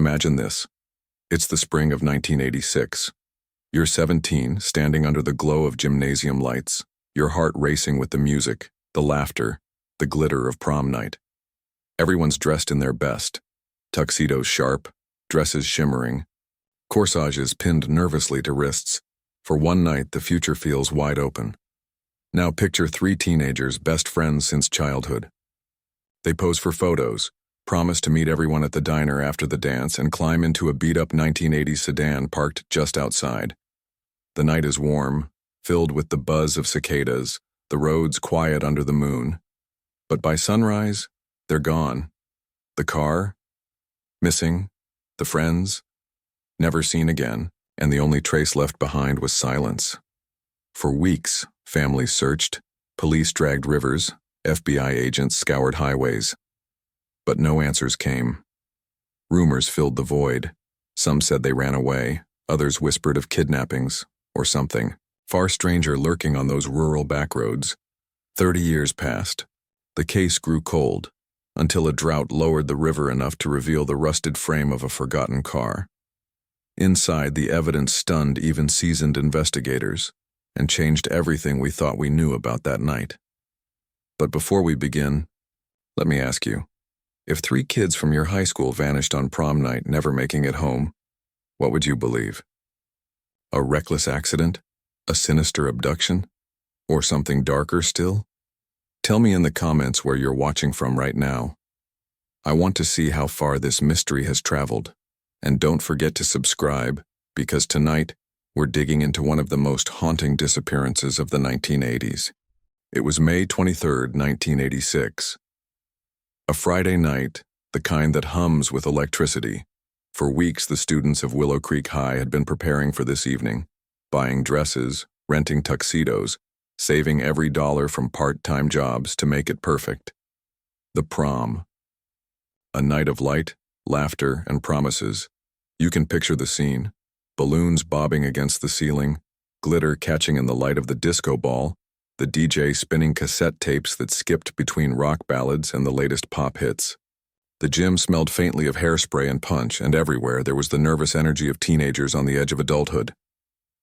Imagine this. It's the spring of 1986. You're 17, standing under the glow of gymnasium lights, your heart racing with the music, the laughter, the glitter of prom night. Everyone's dressed in their best. Tuxedos sharp, dresses shimmering, corsages pinned nervously to wrists. For one night, the future feels wide open. Now picture three teenagers, best friends since childhood. They pose for photos, promise to meet everyone at the diner after the dance, and climb into a beat-up 1980s sedan parked just outside. The night is warm, filled with the buzz of cicadas, the roads quiet under the moon. But by sunrise, they're gone. The car, missing, the friends, never seen again, and the only trace left behind was silence. For weeks, families searched, police dragged rivers, FBI agents scoured highways. But no answers came. Rumors filled the void. Some said they ran away, others whispered of kidnappings, or something far stranger lurking on those rural backroads. 30 years passed. The case grew cold, until a drought lowered the river enough to reveal the rusted frame of a forgotten car. Inside, the evidence stunned even seasoned investigators, and changed everything we thought we knew about that night. But before we begin, let me ask you, if 3 kids from your high school vanished on prom night, never making it home, what would you believe? A reckless accident? A sinister abduction? Or something darker still? Tell me in the comments where you're watching from right now. I want to see how far this mystery has traveled. And don't forget to subscribe, because tonight, we're digging into one of the most haunting disappearances of the 1980s. It was May 23, 1986. A Friday night, the kind that hums with electricity. For weeks, the students of Willow Creek High had been preparing for this evening, buying dresses, renting tuxedos, saving every dollar from part-time jobs to make it perfect. The prom. A night of light, laughter, and promises. You can picture the scene. Balloons bobbing against the ceiling, glitter catching in the light of the disco ball, the DJ spinning cassette tapes that skipped between rock ballads and the latest pop hits. The gym smelled faintly of hairspray and punch, and everywhere there was the nervous energy of teenagers on the edge of adulthood.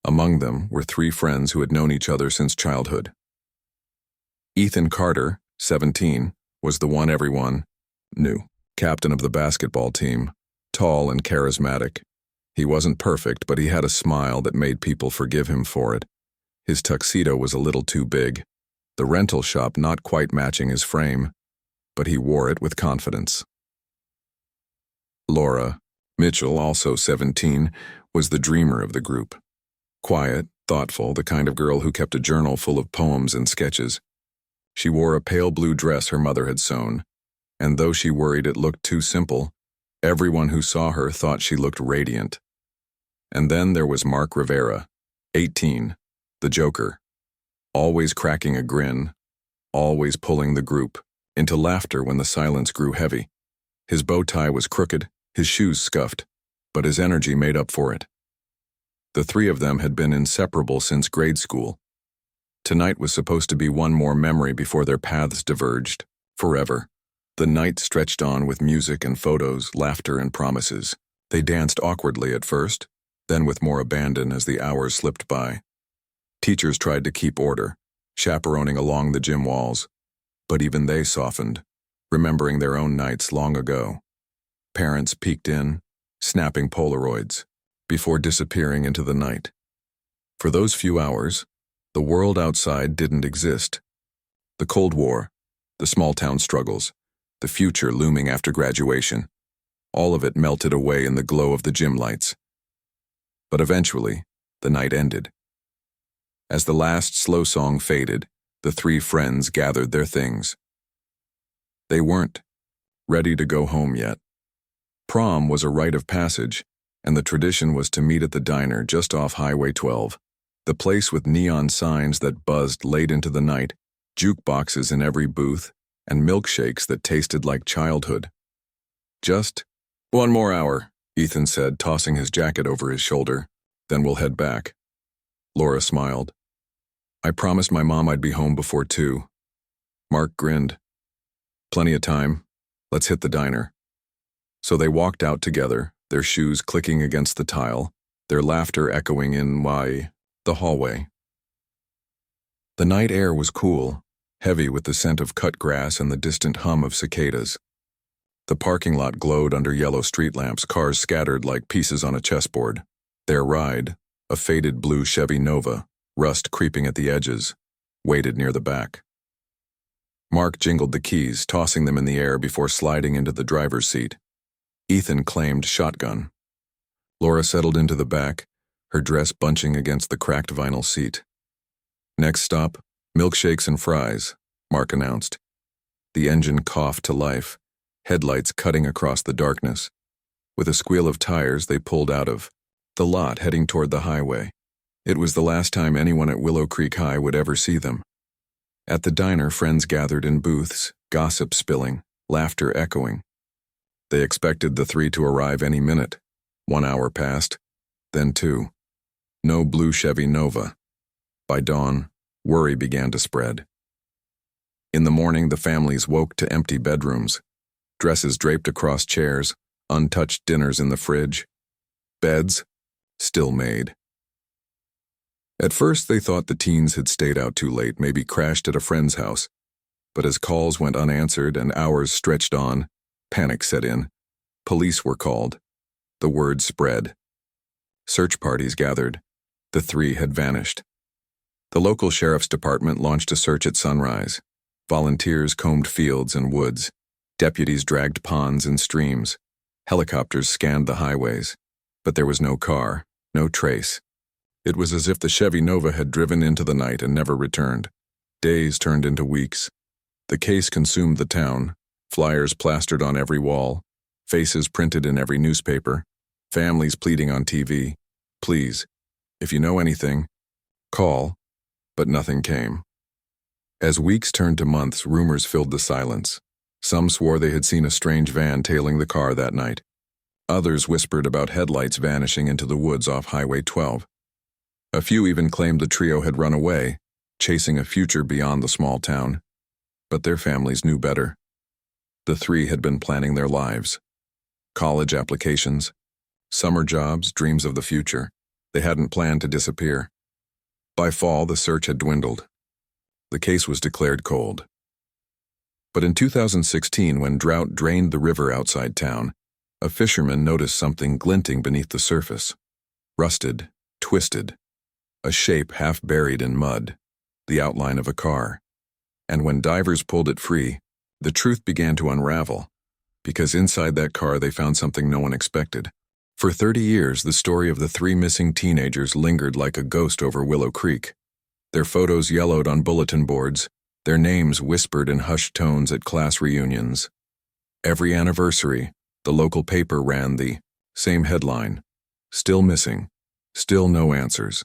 Among them were 3 friends who had known each other since childhood. Ethan Carter, 17, was the one everyone knew. Captain of the basketball team, tall and charismatic. He wasn't perfect, but he had a smile that made people forgive him for it. His tuxedo was a little too big, the rental shop not quite matching his frame, but he wore it with confidence. Laura Mitchell, also 17, was the dreamer of the group. Quiet, thoughtful, the kind of girl who kept a journal full of poems and sketches. She wore a pale blue dress her mother had sewn, and though she worried it looked too simple, everyone who saw her thought she looked radiant. And then there was Mark Rivera, 18, the Joker, always cracking a grin, always pulling the group into laughter when the silence grew heavy. His bow tie was crooked, his shoes scuffed, but his energy made up for it. The 3 of them had been inseparable since grade school. Tonight was supposed to be one more memory before their paths diverged, forever. The night stretched on with music and photos, laughter and promises. They danced awkwardly at first, then with more abandon as the hours slipped by. Teachers tried to keep order, chaperoning along the gym walls, but even they softened, remembering their own nights long ago. Parents peeked in, snapping Polaroids, before disappearing into the night. For those few hours, the world outside didn't exist. The Cold War, the small-town struggles, the future looming after graduation, all of it melted away in the glow of the gym lights. But eventually, the night ended. As the last slow song faded, the 3 friends gathered their things. They weren't ready to go home yet. Prom was a rite of passage, and the tradition was to meet at the diner just off Highway 12, the place with neon signs that buzzed late into the night, jukeboxes in every booth, and milkshakes that tasted like childhood. Just 1 more hour, Ethan said, tossing his jacket over his shoulder. Then we'll head back. Laura smiled. I promised my mom I'd be home before 2. Mark grinned. Plenty of time. Let's hit the diner. So they walked out together, their shoes clicking against the tile, their laughter echoing in the hallway. The night air was cool, heavy with the scent of cut grass and the distant hum of cicadas. The parking lot glowed under yellow street lamps, cars scattered like pieces on a chessboard. Their ride, a faded blue Chevy Nova, rust creeping at the edges, waited near the back. Mark jingled the keys, tossing them in the air before sliding into the driver's seat. Ethan claimed shotgun. Laura settled into the back, her dress bunching against the cracked vinyl seat. Next stop, milkshakes and fries, Mark announced. The engine coughed to life, headlights cutting across the darkness. With a squeal of tires, they pulled out of the lot, heading toward the highway. It was the last time anyone at Willow Creek High would ever see them. At the diner, friends gathered in booths, gossip spilling, laughter echoing. They expected the three to arrive any minute. 1 hour passed, then 2. No blue Chevy Nova. By dawn, worry began to spread. In the morning, the families woke to empty bedrooms, dresses draped across chairs, untouched dinners in the fridge, beds still made. At first, they thought the teens had stayed out too late, maybe crashed at a friend's house. But as calls went unanswered and hours stretched on, panic set in. Police were called. The word spread. Search parties gathered. The three had vanished. The local sheriff's department launched a search at sunrise. Volunteers combed fields and woods. Deputies dragged ponds and streams. Helicopters scanned the highways. But there was no car, no trace. It was as if the Chevy Nova had driven into the night and never returned. Days turned into weeks. The case consumed the town, flyers plastered on every wall, faces printed in every newspaper, families pleading on TV, "Please, if you know anything, call," but nothing came. As weeks turned to months, rumors filled the silence. Some swore they had seen a strange van tailing the car that night. Others whispered about headlights vanishing into the woods off Highway 12. A few even claimed the trio had run away, chasing a future beyond the small town. But their families knew better. The three had been planning their lives. College applications, summer jobs, dreams of the future. They hadn't planned to disappear. By fall, the search had dwindled. The case was declared cold. But in 2016, when drought drained the river outside town, a fisherman noticed something glinting beneath the surface. Rusted, twisted, a shape half buried in mud, the outline of a car. And when divers pulled it free, the truth began to unravel, because inside that car they found something no one expected. For 30 years, the story of the three missing teenagers lingered like a ghost over Willow Creek. Their photos yellowed on bulletin boards, their names whispered in hushed tones at class reunions. Every anniversary, the local paper ran the same headline: "Still missing, still no answers."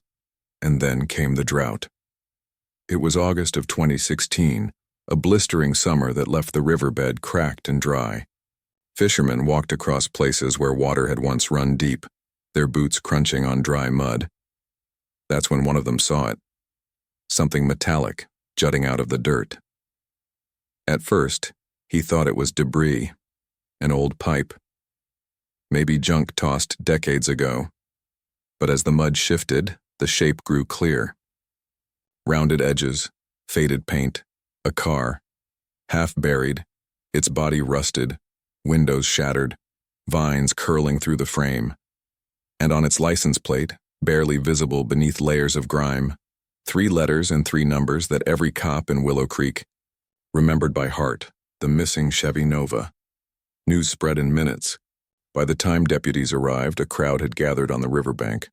And then came the drought. It was August of 2016, a blistering summer that left the riverbed cracked and dry. Fishermen walked across places where water had once run deep, their boots crunching on dry mud. That's when one of them saw it. Something metallic, jutting out of the dirt. At first, he thought it was debris, an old pipe. Maybe junk tossed decades ago. But as the mud shifted, the shape grew clear. Rounded edges, faded paint, a car, half buried, its body rusted, windows shattered, vines curling through the frame. And on its license plate, barely visible beneath layers of grime, 3 letters and 3 numbers that every cop in Willow Creek remembered by heart: the missing Chevy Nova. News spread in minutes. By the time deputies arrived, a crowd had gathered on the riverbank.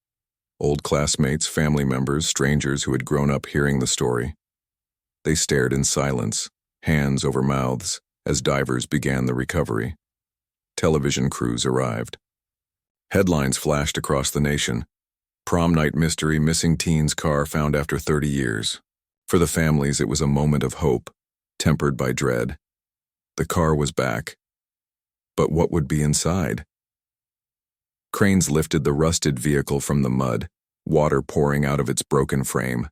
Old classmates, family members, strangers who had grown up hearing the story. They stared in silence, hands over mouths, as divers began the recovery. Television crews arrived. Headlines flashed across the nation. Prom night mystery: missing teens car found after 30 years. For the families, it was a moment of hope, tempered by dread. The car was back. But what would be inside? Cranes lifted the rusted vehicle from the mud, water pouring out of its broken frame.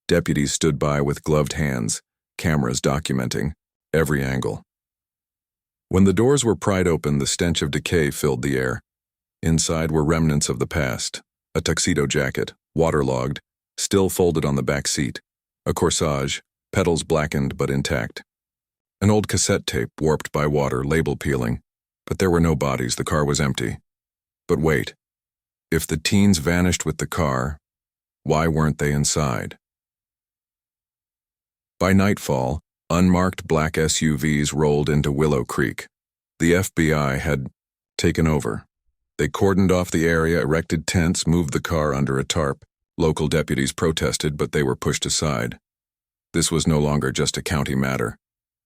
Deputies stood by with gloved hands, cameras documenting every angle. When the doors were pried open, the stench of decay filled the air. Inside were remnants of the past: a tuxedo jacket, waterlogged, still folded on the back seat, a corsage, petals blackened but intact, an old cassette tape warped by water, label peeling, but there were no bodies. The car was empty. But wait, if the teens vanished with the car, why weren't they inside? By nightfall, unmarked black SUVs rolled into Willow Creek. The FBI had taken over. They cordoned off the area, erected tents, moved the car under a tarp. Local deputies protested, but they were pushed aside. This was no longer just a county matter.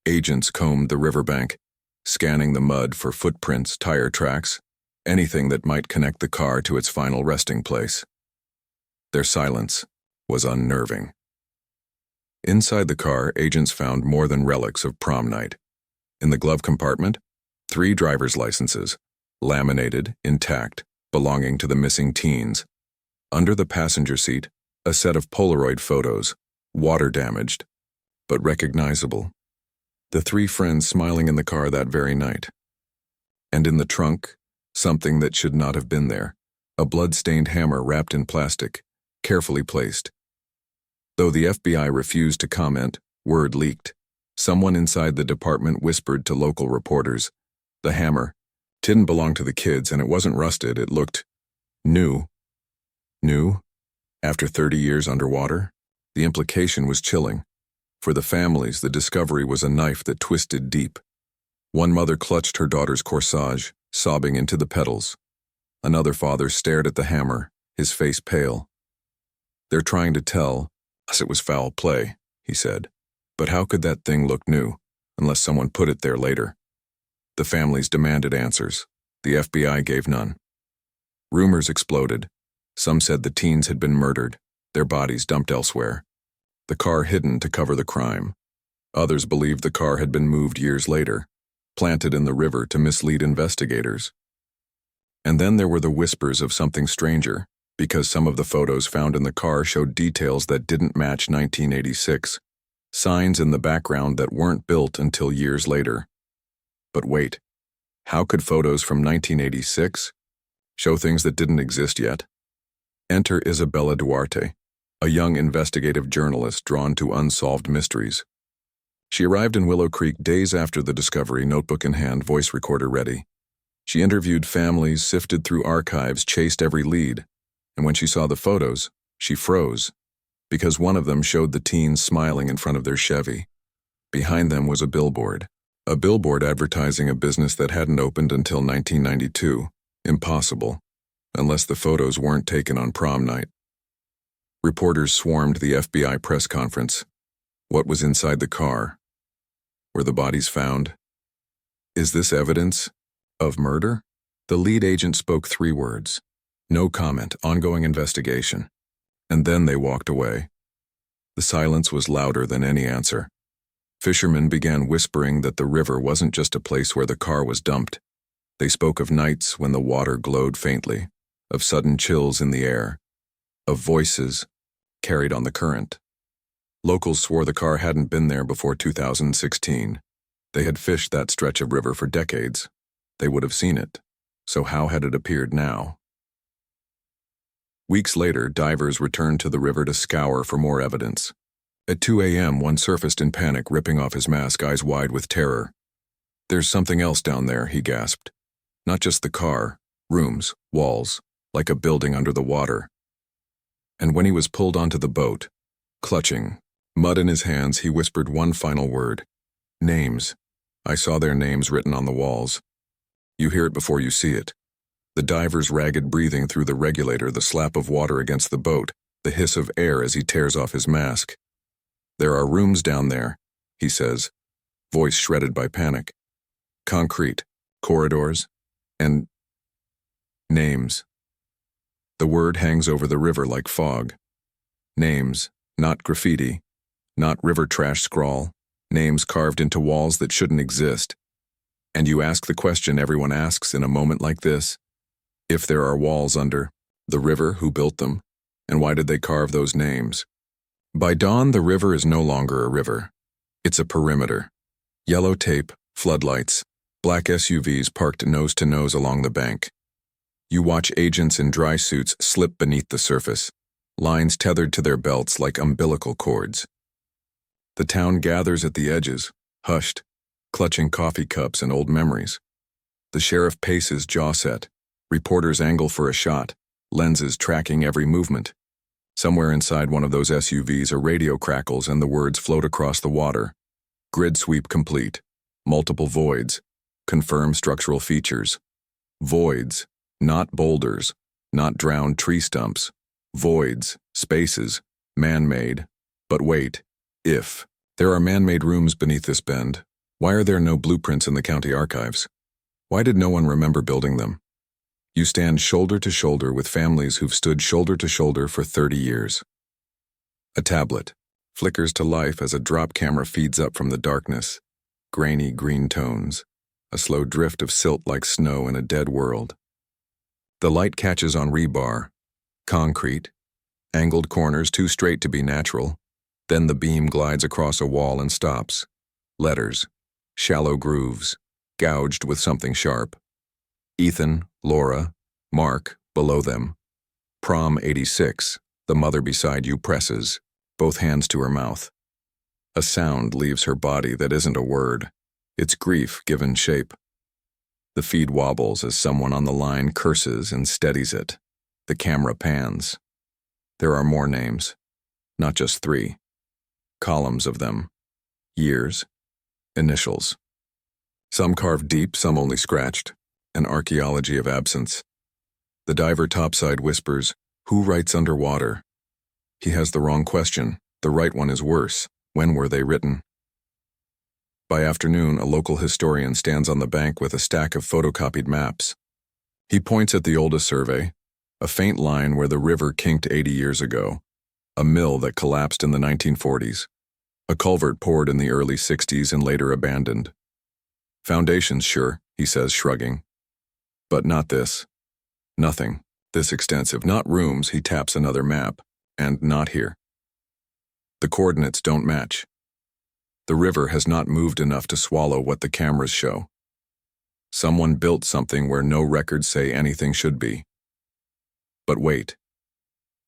Agents combed the riverbank, scanning the mud for footprints, tire tracks, anything that might connect the car to its final resting place. Their silence was unnerving. Inside the car, agents found more than relics of prom night. In the glove compartment, 3 driver's licenses, laminated, intact, belonging to the missing teens. Under the passenger seat, a set of Polaroid photos, water-damaged, but recognizable. The 3 friends smiling in the car that very night. And in the trunk, something that should not have been there, a blood-stained hammer wrapped in plastic, carefully placed. Though the FBI refused to comment, word leaked. Someone inside the department whispered to local reporters, the hammer didn't belong to the kids, and it wasn't rusted. It looked new. New? After 30 years underwater? The implication was chilling. For the families, the discovery was a knife that twisted deep. One mother clutched her daughter's corsage, sobbing into the pedals. Another father stared at the hammer, his face pale. "They're trying to tell us it was foul play," he said. "But how could that thing look new, unless someone put it there later?" The families demanded answers. The FBI gave none. Rumors exploded. Some said the teens had been murdered, their bodies dumped elsewhere, the car hidden to cover the crime. Others believed the car had been moved years later, planted in the river to mislead investigators. And then there were the whispers of something stranger, because some of the photos found in the car showed details that didn't match 1986, signs in the background that weren't built until years later. But wait, how could photos from 1986 show things that didn't exist yet? Enter Isabella Duarte, a young investigative journalist drawn to unsolved mysteries. She arrived in Willow Creek days after the discovery, notebook in hand, voice recorder ready. She interviewed families, sifted through archives, chased every lead, and when she saw the photos, she froze, because one of them showed the teens smiling in front of their Chevy. Behind them was a billboard advertising a business that hadn't opened until 1992. Impossible, unless the photos weren't taken on prom night. Reporters swarmed the FBI press conference. What was inside the car? Were the bodies found? Is this evidence of murder? The lead agent spoke 3 words. No comment, ongoing investigation. And then they walked away. The silence was louder than any answer. Fishermen began whispering that the river wasn't just a place where the car was dumped. They spoke of nights when the water glowed faintly, of sudden chills in the air, of voices carried on the current. Locals swore the car hadn't been there before 2016. They had fished that stretch of river for decades. They would have seen it. So how had it appeared now? Weeks later, divers returned to the river to scour for more evidence. At 2 a.m., one surfaced in panic, ripping off his mask, eyes wide with terror. "There's something else down there," he gasped. "Not just the car, rooms, walls, like a building under the water." And when he was pulled onto the boat, clutching mud in his hands, he whispered one final word. "Names. I saw their names written on the walls." You hear it before you see it. The diver's ragged breathing through the regulator, the slap of water against the boat, the hiss of air as he tears off his mask. "There are rooms down there," he says, voice shredded by panic. "Concrete, corridors, and names." The word hangs over the river like fog. Names, not graffiti, not river trash scrawl, names carved into walls that shouldn't exist. And you ask the question everyone asks in a moment like this: if there are walls under the river, who built them, and why did they carve those names? By dawn, the river is no longer a river. It's a perimeter. Yellow tape, floodlights, black SUVs parked nose to nose along the bank. You watch agents in dry suits slip beneath the surface, lines tethered to their belts like umbilical cords. The town gathers at the edges, hushed, clutching coffee cups and old memories. The sheriff paces, jaw set. Reporters angle for a shot, lenses tracking every movement. Somewhere inside one of those SUVs, a radio crackles and the words float across the water. Grid sweep complete. Multiple voids. Confirm structural features. Voids, not boulders, not drowned tree stumps. Voids, spaces, man-made. But wait, if there are man-made rooms beneath this bend, why are there no blueprints in the county archives? Why did no one remember building them? You stand shoulder to shoulder with families who've stood shoulder to shoulder for 30 years. A tablet flickers to life as a drop camera feeds up from the darkness. Grainy green tones, a slow drift of silt like snow in a dead world. The light catches on rebar, concrete, angled corners too straight to be natural. Then the beam glides across a wall and stops. Letters, shallow grooves, gouged with something sharp. Ethan, Laura, Mark, below them. Prom 86, the mother beside you presses, both hands to her mouth. A sound leaves her body that isn't a word. It's grief given shape. The feed wobbles as someone on the line curses and steadies it. The camera pans. There are more names, not just 3. Columns of them. Years. Initials. Some carved deep, some only scratched. An archaeology of absence. The diver topside whispers, "Who writes underwater?" He has the wrong question. The right one is worse. When were they written? By afternoon, a local historian stands on the bank with a stack of photocopied maps. He points at the oldest survey, a faint line where the river kinked 80 years ago, a mill that collapsed in the 1940s, a culvert poured in the early 60s and later abandoned. Foundations, sure, he says, shrugging. But not this. Nothing. This extensive. Not rooms, he taps another map. And not here. The coordinates don't match. The river has not moved enough to swallow what the cameras show. Someone built something where no records say anything should be. But wait.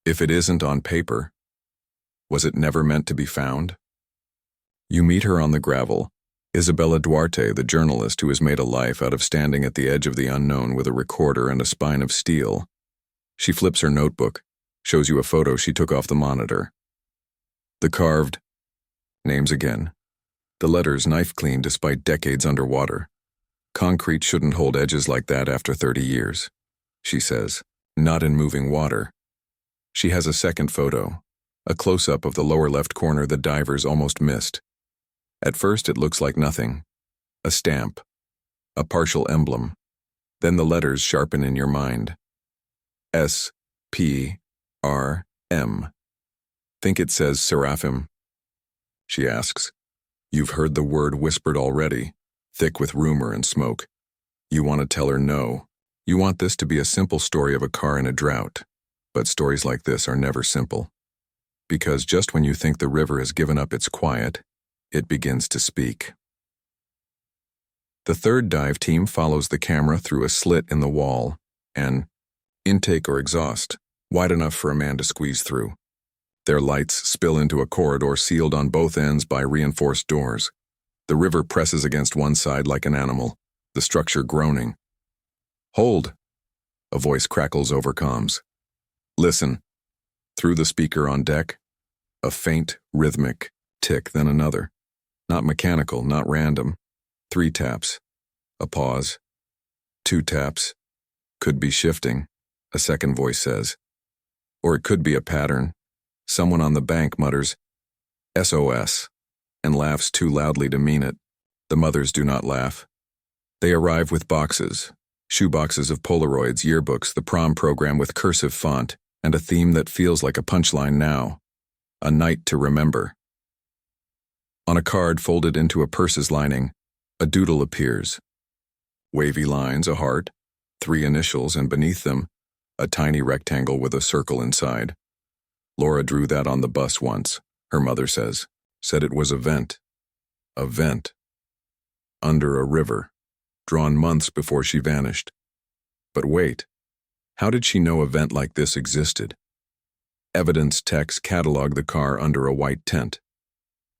If it isn't on paper, was it never meant to be found? You meet her on the gravel. Isabella Duarte, the journalist who has made a life out of standing at the edge of the unknown with a recorder and a spine of steel. She flips her notebook, shows you a photo she took off the monitor. The carved names again. The letters knife clean despite decades underwater. Concrete shouldn't hold edges like that after 30 years, she says, not in moving water. She has a second photo, a close-up of the lower left corner the divers almost missed. At first it looks like nothing. A stamp. A partial emblem. Then the letters sharpen in your mind. S-P-R-M. Think it says seraphim? She asks. You've heard the word whispered already, thick with rumor and smoke. You want to tell her no. You want this to be a simple story of a car in a drought. But stories like this are never simple. Because just when you think the river has given up its quiet, it begins to speak. The third dive team follows the camera through a slit in the wall, an intake or exhaust, wide enough for a man to squeeze through. Their lights spill into a corridor sealed on both ends by reinforced doors. The river presses against one side like an animal, the structure groaning. Hold! A voice crackles over comms. Listen. Through the speaker on deck, a faint, rhythmic tick, then another. Not mechanical, not random. 3 taps. A pause. 2 taps. Could be shifting, a second voice says. Or it could be a pattern. Someone on the bank mutters, SOS, and laughs too loudly to mean it. The mothers do not laugh. They arrive with boxes, shoeboxes of Polaroids, yearbooks, the prom program with cursive font, and a theme that feels like a punchline now. A night to remember. On a card folded into a purse's lining, a doodle appears. Wavy lines, a heart, 3 initials, and beneath them, a tiny rectangle with a circle inside. Laura drew that on the bus once, her mother says. Said it was a vent. A vent. Under a river. Drawn months before she vanished. But wait. How did she know a vent like this existed? Evidence techs catalog the car under a white tent.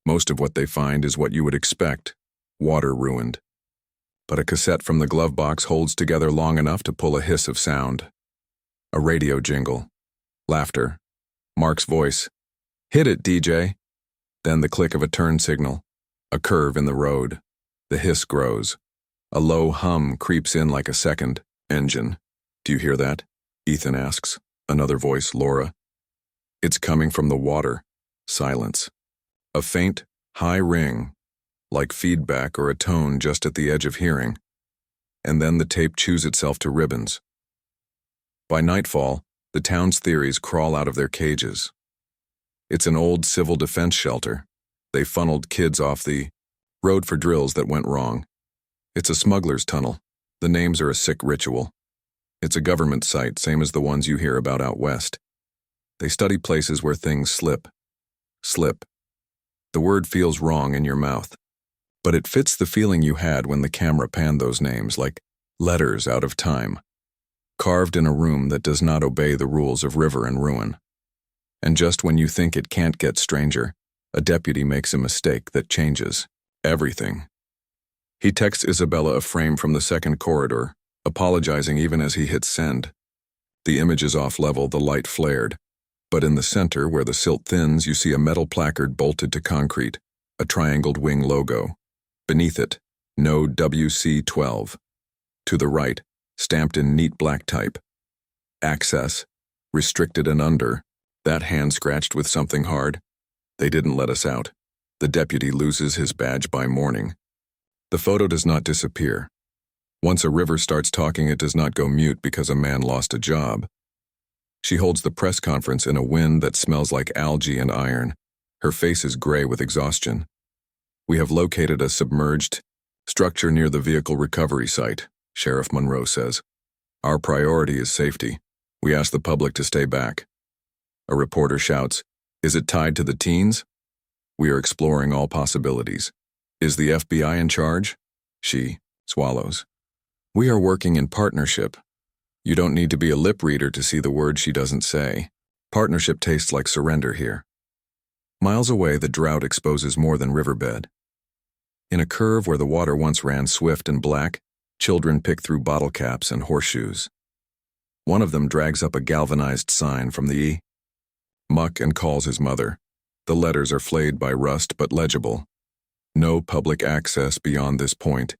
Most of what they find is what you would expect: water ruined. But a cassette from the glove box holds together long enough to pull a hiss of sound. A radio jingle. Laughter. Mark's voice. "Hit it, DJ." Then the click of a turn signal. A curve in the road. The hiss grows. A low hum creeps in like a second. Engine. "Do you hear that?" Ethan asks. Another voice, Laura. "It's coming from the water." Silence. A faint, high ring, like feedback or a tone just at the edge of hearing. And then the tape chews itself to ribbons. By nightfall, the town's theories crawl out of their cages. It's an old civil defense shelter. They funneled kids off the road for drills that went wrong. It's a smuggler's tunnel. The names are a sick ritual. It's a government site, same as the ones you hear about out west. They study places where things slip. Slip. The word feels wrong in your mouth, but it fits the feeling you had when the camera panned those names, like letters out of time, carved in a room that does not obey the rules of river and ruin. And just when you think it can't get stranger, a deputy makes a mistake that changes everything. He texts Isabella a frame from the second corridor, apologizing even as he hits send. The image is off level, the light flared. But in the center, where the silt thins, you see a metal placard bolted to concrete, a triangled wing logo. Beneath it, no WC-12. To the right, stamped in neat black type. Access, restricted and under. That hand scratched with something hard. They didn't let us out. The deputy loses his badge by morning. The photo does not disappear. Once a river starts talking, it does not go mute because a man lost a job. She holds the press conference in a wind that smells like algae and iron. Her face is gray with exhaustion. "We have located a submerged structure near the vehicle recovery site," Sheriff Monroe says. "Our priority is safety. We ask the public to stay back." A reporter shouts, "Is it tied to the teens?" "We are exploring all possibilities." "Is the FBI in charge?" She swallows. "We are working in partnership." You don't need to be a lip reader to see the words she doesn't say. Partnership tastes like surrender here. Miles away, the drought exposes more than riverbed. In a curve where the water once ran swift and black, children pick through bottle caps and horseshoes. One of them drags up a galvanized sign from the muck and calls his mother. The letters are flayed by rust but legible. No public access beyond this point.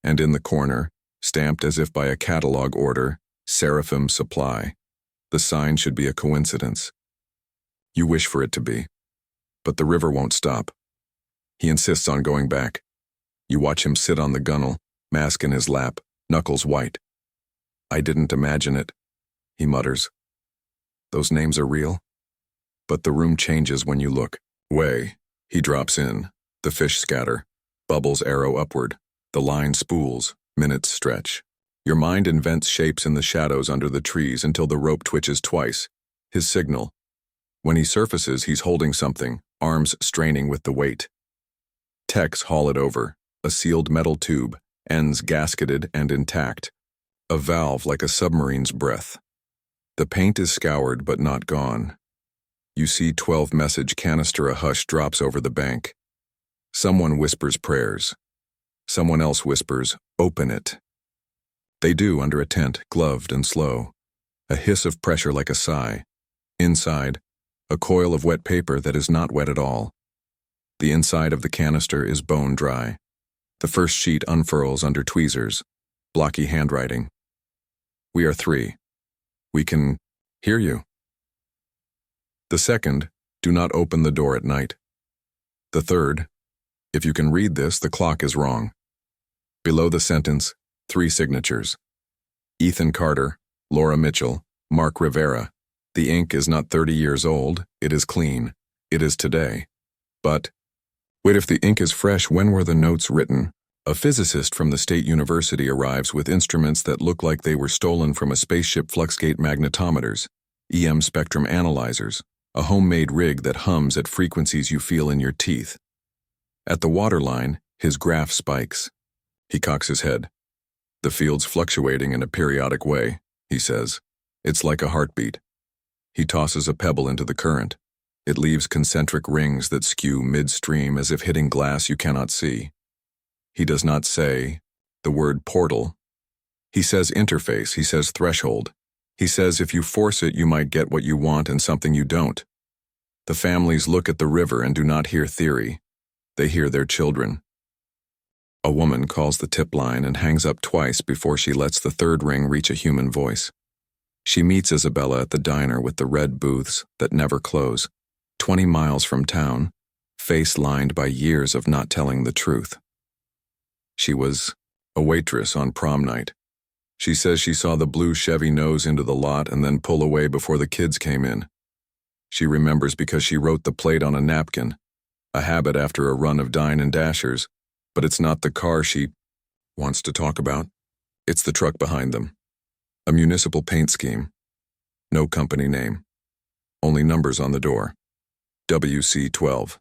And in the corner, stamped as if by a catalog order, Seraphim Supply. The sign should be a coincidence. You wish for it to be. But the river won't stop. He insists on going back. You watch him sit on the gunwale, mask in his lap, knuckles white. "I didn't imagine it," he mutters. "Those names are real?" But the room changes when you look. Way. He drops in. The fish scatter. Bubbles arrow upward. The line spools. Minutes stretch. Your mind invents shapes in the shadows under the trees until the rope twitches twice. His signal. When he surfaces, he's holding something, arms straining with the weight. Techs haul it over. A sealed metal tube, ends gasketed and intact. A valve like a submarine's breath. The paint is scoured but not gone. You see 12-message canister. A hush drops over the bank. Someone whispers prayers. Someone else whispers, "Open it." They do under a tent, gloved and slow. A hiss of pressure like a sigh. Inside, a coil of wet paper that is not wet at all. The inside of the canister is bone dry. The first sheet unfurls under tweezers. Blocky handwriting. "We are 3. We can hear you." The second, "Do not open the door at night." The third, "If you can read this, the clock is wrong." Below the sentence, 3 signatures. Ethan Carter, Laura Mitchell, Mark Rivera. The ink is not 30 years old, it is clean. It is today. But, wait, if the ink is fresh, when were the notes written? A physicist from the State University arrives with instruments that look like they were stolen from a spaceship: fluxgate magnetometers, EM spectrum analyzers, a homemade rig that hums at frequencies you feel in your teeth. At the waterline, his graph spikes. He cocks his head. "The field's fluctuating in a periodic way," he says. It's like a heartbeat. He tosses a pebble into the current. It leaves concentric rings that skew midstream as if hitting glass you cannot see. He does not say the word portal. He says interface, he says threshold. He says if you force it, you might get what you want and something you don't. The families look at the river and do not hear theory. They hear their children. A woman calls the tip line and hangs up twice before she lets the third ring reach a human voice. She meets Isabella at the diner with the red booths that never close, 20 miles from town, face lined by years of not telling the truth. She was a waitress on prom night. She says she saw the blue Chevy nose into the lot and then pull away before the kids came in. She remembers because she wrote the plate on a napkin, a habit after a run of dine and dashers, but it's not the car she wants to talk about. It's the truck behind them. A municipal paint scheme. No company name. Only numbers on the door. WC12.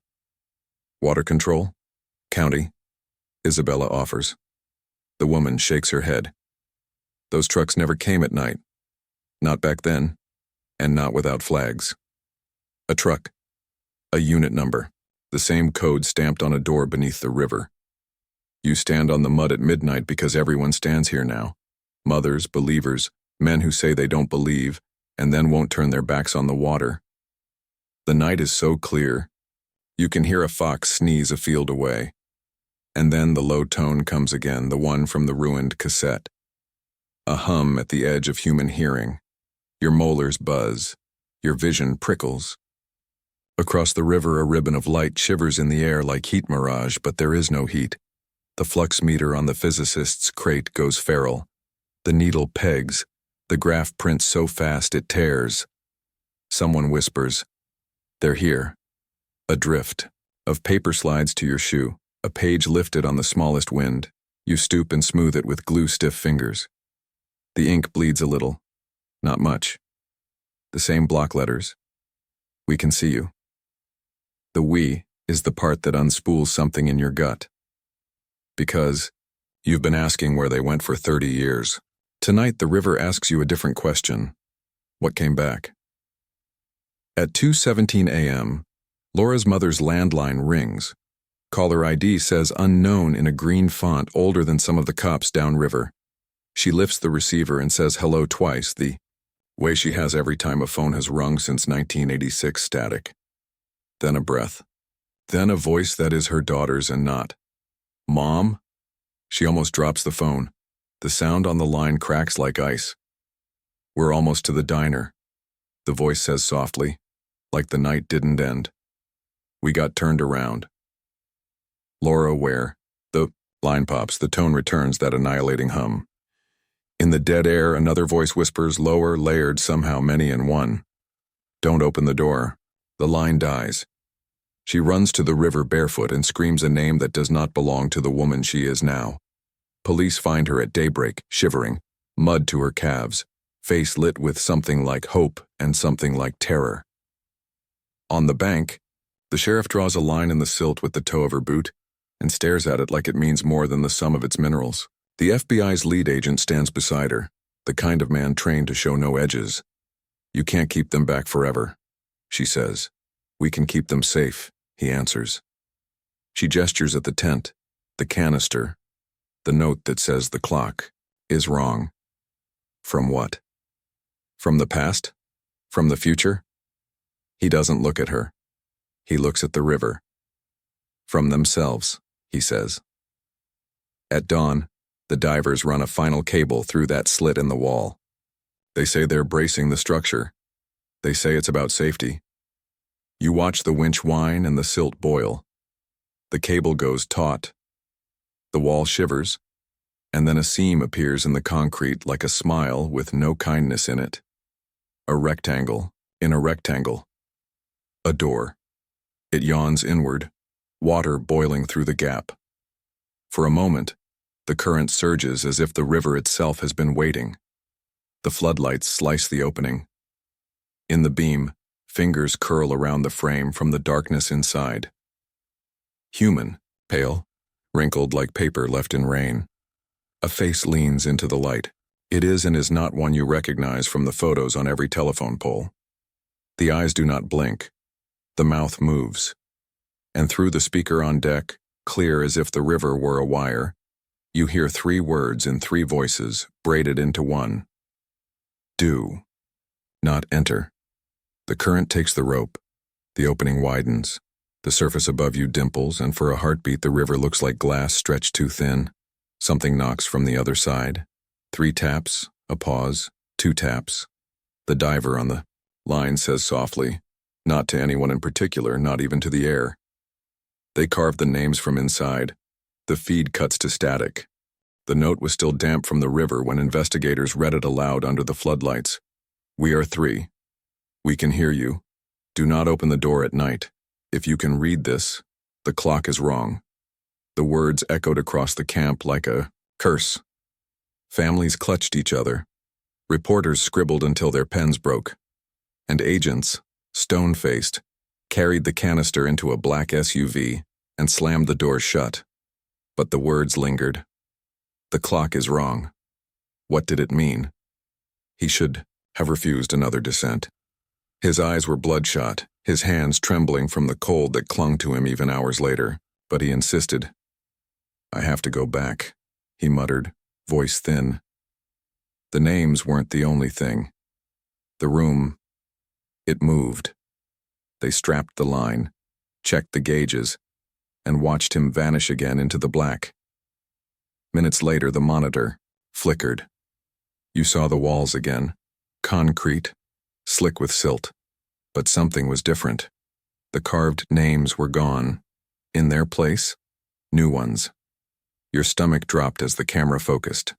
Water control? County? Isabella offers. The woman shakes her head. Those trucks never came at night. Not back then, and not without flags. A truck. A unit number. The same code stamped on a door beneath the river. You stand on the mud at midnight because everyone stands here now. Mothers, believers, men who say they don't believe, and then won't turn their backs on the water. The night is so clear, you can hear a fox sneeze a field away. And then the low tone comes again, the one from the ruined cassette. A hum at the edge of human hearing. Your molars buzz. Your vision prickles. Across the river, a ribbon of light shivers in the air like heat mirage, but there is no heat. The flux meter on the physicist's crate goes feral. The needle pegs. The graph prints so fast it tears. Someone whispers, "They're here." A drift of paper slides to your shoe, a page lifted on the smallest wind. You stoop and smooth it with glue-stiff fingers. The ink bleeds a little. Not much. The same block letters. We can see you. The we is the part that unspools something in your gut. Because you've been asking where they went for 30 years. Tonight, the river asks you a different question. What came back? At 2:17 a.m., Laura's mother's landline rings. Caller ID says unknown in a green font older than some of the cops downriver. She lifts the receiver and says hello twice, the way she has every time a phone has rung since 1986 static. Then a breath. Then a voice that is her daughter's and not. Mom? She almost drops the phone. The sound on the line cracks like ice. We're almost to the diner. The voice says softly, like the night didn't end. We got turned around. Laura, where? The line pops, the tone returns, that annihilating hum. In the dead air, another voice whispers, lower, layered, somehow many in one. Don't open the door. The line dies. She runs to the river barefoot and screams a name that does not belong to the woman she is now. Police find her at daybreak, shivering, mud to her calves, face lit with something like hope and something like terror. On the bank, the sheriff draws a line in the silt with the toe of her boot and stares at it like it means more than the sum of its minerals. The FBI's lead agent stands beside her, the kind of man trained to show no edges. You can't keep them back forever, she says. We can keep them safe, he answers. She gestures at the tent, the canister, the note that says the clock is wrong. From what? From the past? From the future? He doesn't look at her. He looks at the river. From themselves, he says. At dawn, the divers run a final cable through that slit in the wall. They say they're bracing the structure. They say it's about safety. You watch the winch whine and the silt boil. The cable goes taut. The wall shivers, and then a seam appears in the concrete like a smile with no kindness in it. A rectangle in a rectangle. A door. It yawns inward, water boiling through the gap. For a moment, the current surges as if the river itself has been waiting. The floodlights slice the opening. In the beam, fingers curl around the frame from the darkness inside. Human, pale, wrinkled like paper left in rain. A face leans into the light, It is and is not one you recognize from the photos on every telephone pole. The eyes do not blink. The mouth moves. And through the speaker on deck, clear as if the river were a wire, you hear 3 words in 3 voices, braided into one. Do. Not enter. The current takes the rope. The opening widens. The surface above you dimples, and for a heartbeat the river looks like glass stretched too thin. Something knocks from the other side. 3 taps, a pause, 2 taps. The diver on the line says softly, not to anyone in particular, not even to the air. They carved the names from inside. The feed cuts to static. The note was still damp from the river when investigators read it aloud under the floodlights. We are 3. We can hear you. Do not open the door at night. If you can read this, the clock is wrong. The words echoed across the camp like a curse. Families clutched each other. Reporters scribbled until their pens broke. And agents, stone-faced, carried the canister into a black SUV and slammed the door shut. But the words lingered. The clock is wrong. What did it mean? He should have refused another descent. His eyes were bloodshot, his hands trembling from the cold that clung to him even hours later, but he insisted. I have to go back, he muttered, voice thin. The names weren't the only thing. The room, it moved. They strapped the line, checked the gauges, and watched him vanish again into the black. Minutes later, the monitor flickered. You saw the walls again, concrete, slick with silt. But something was different. The carved names were gone. In their place, new ones. Your stomach dropped as the camera focused.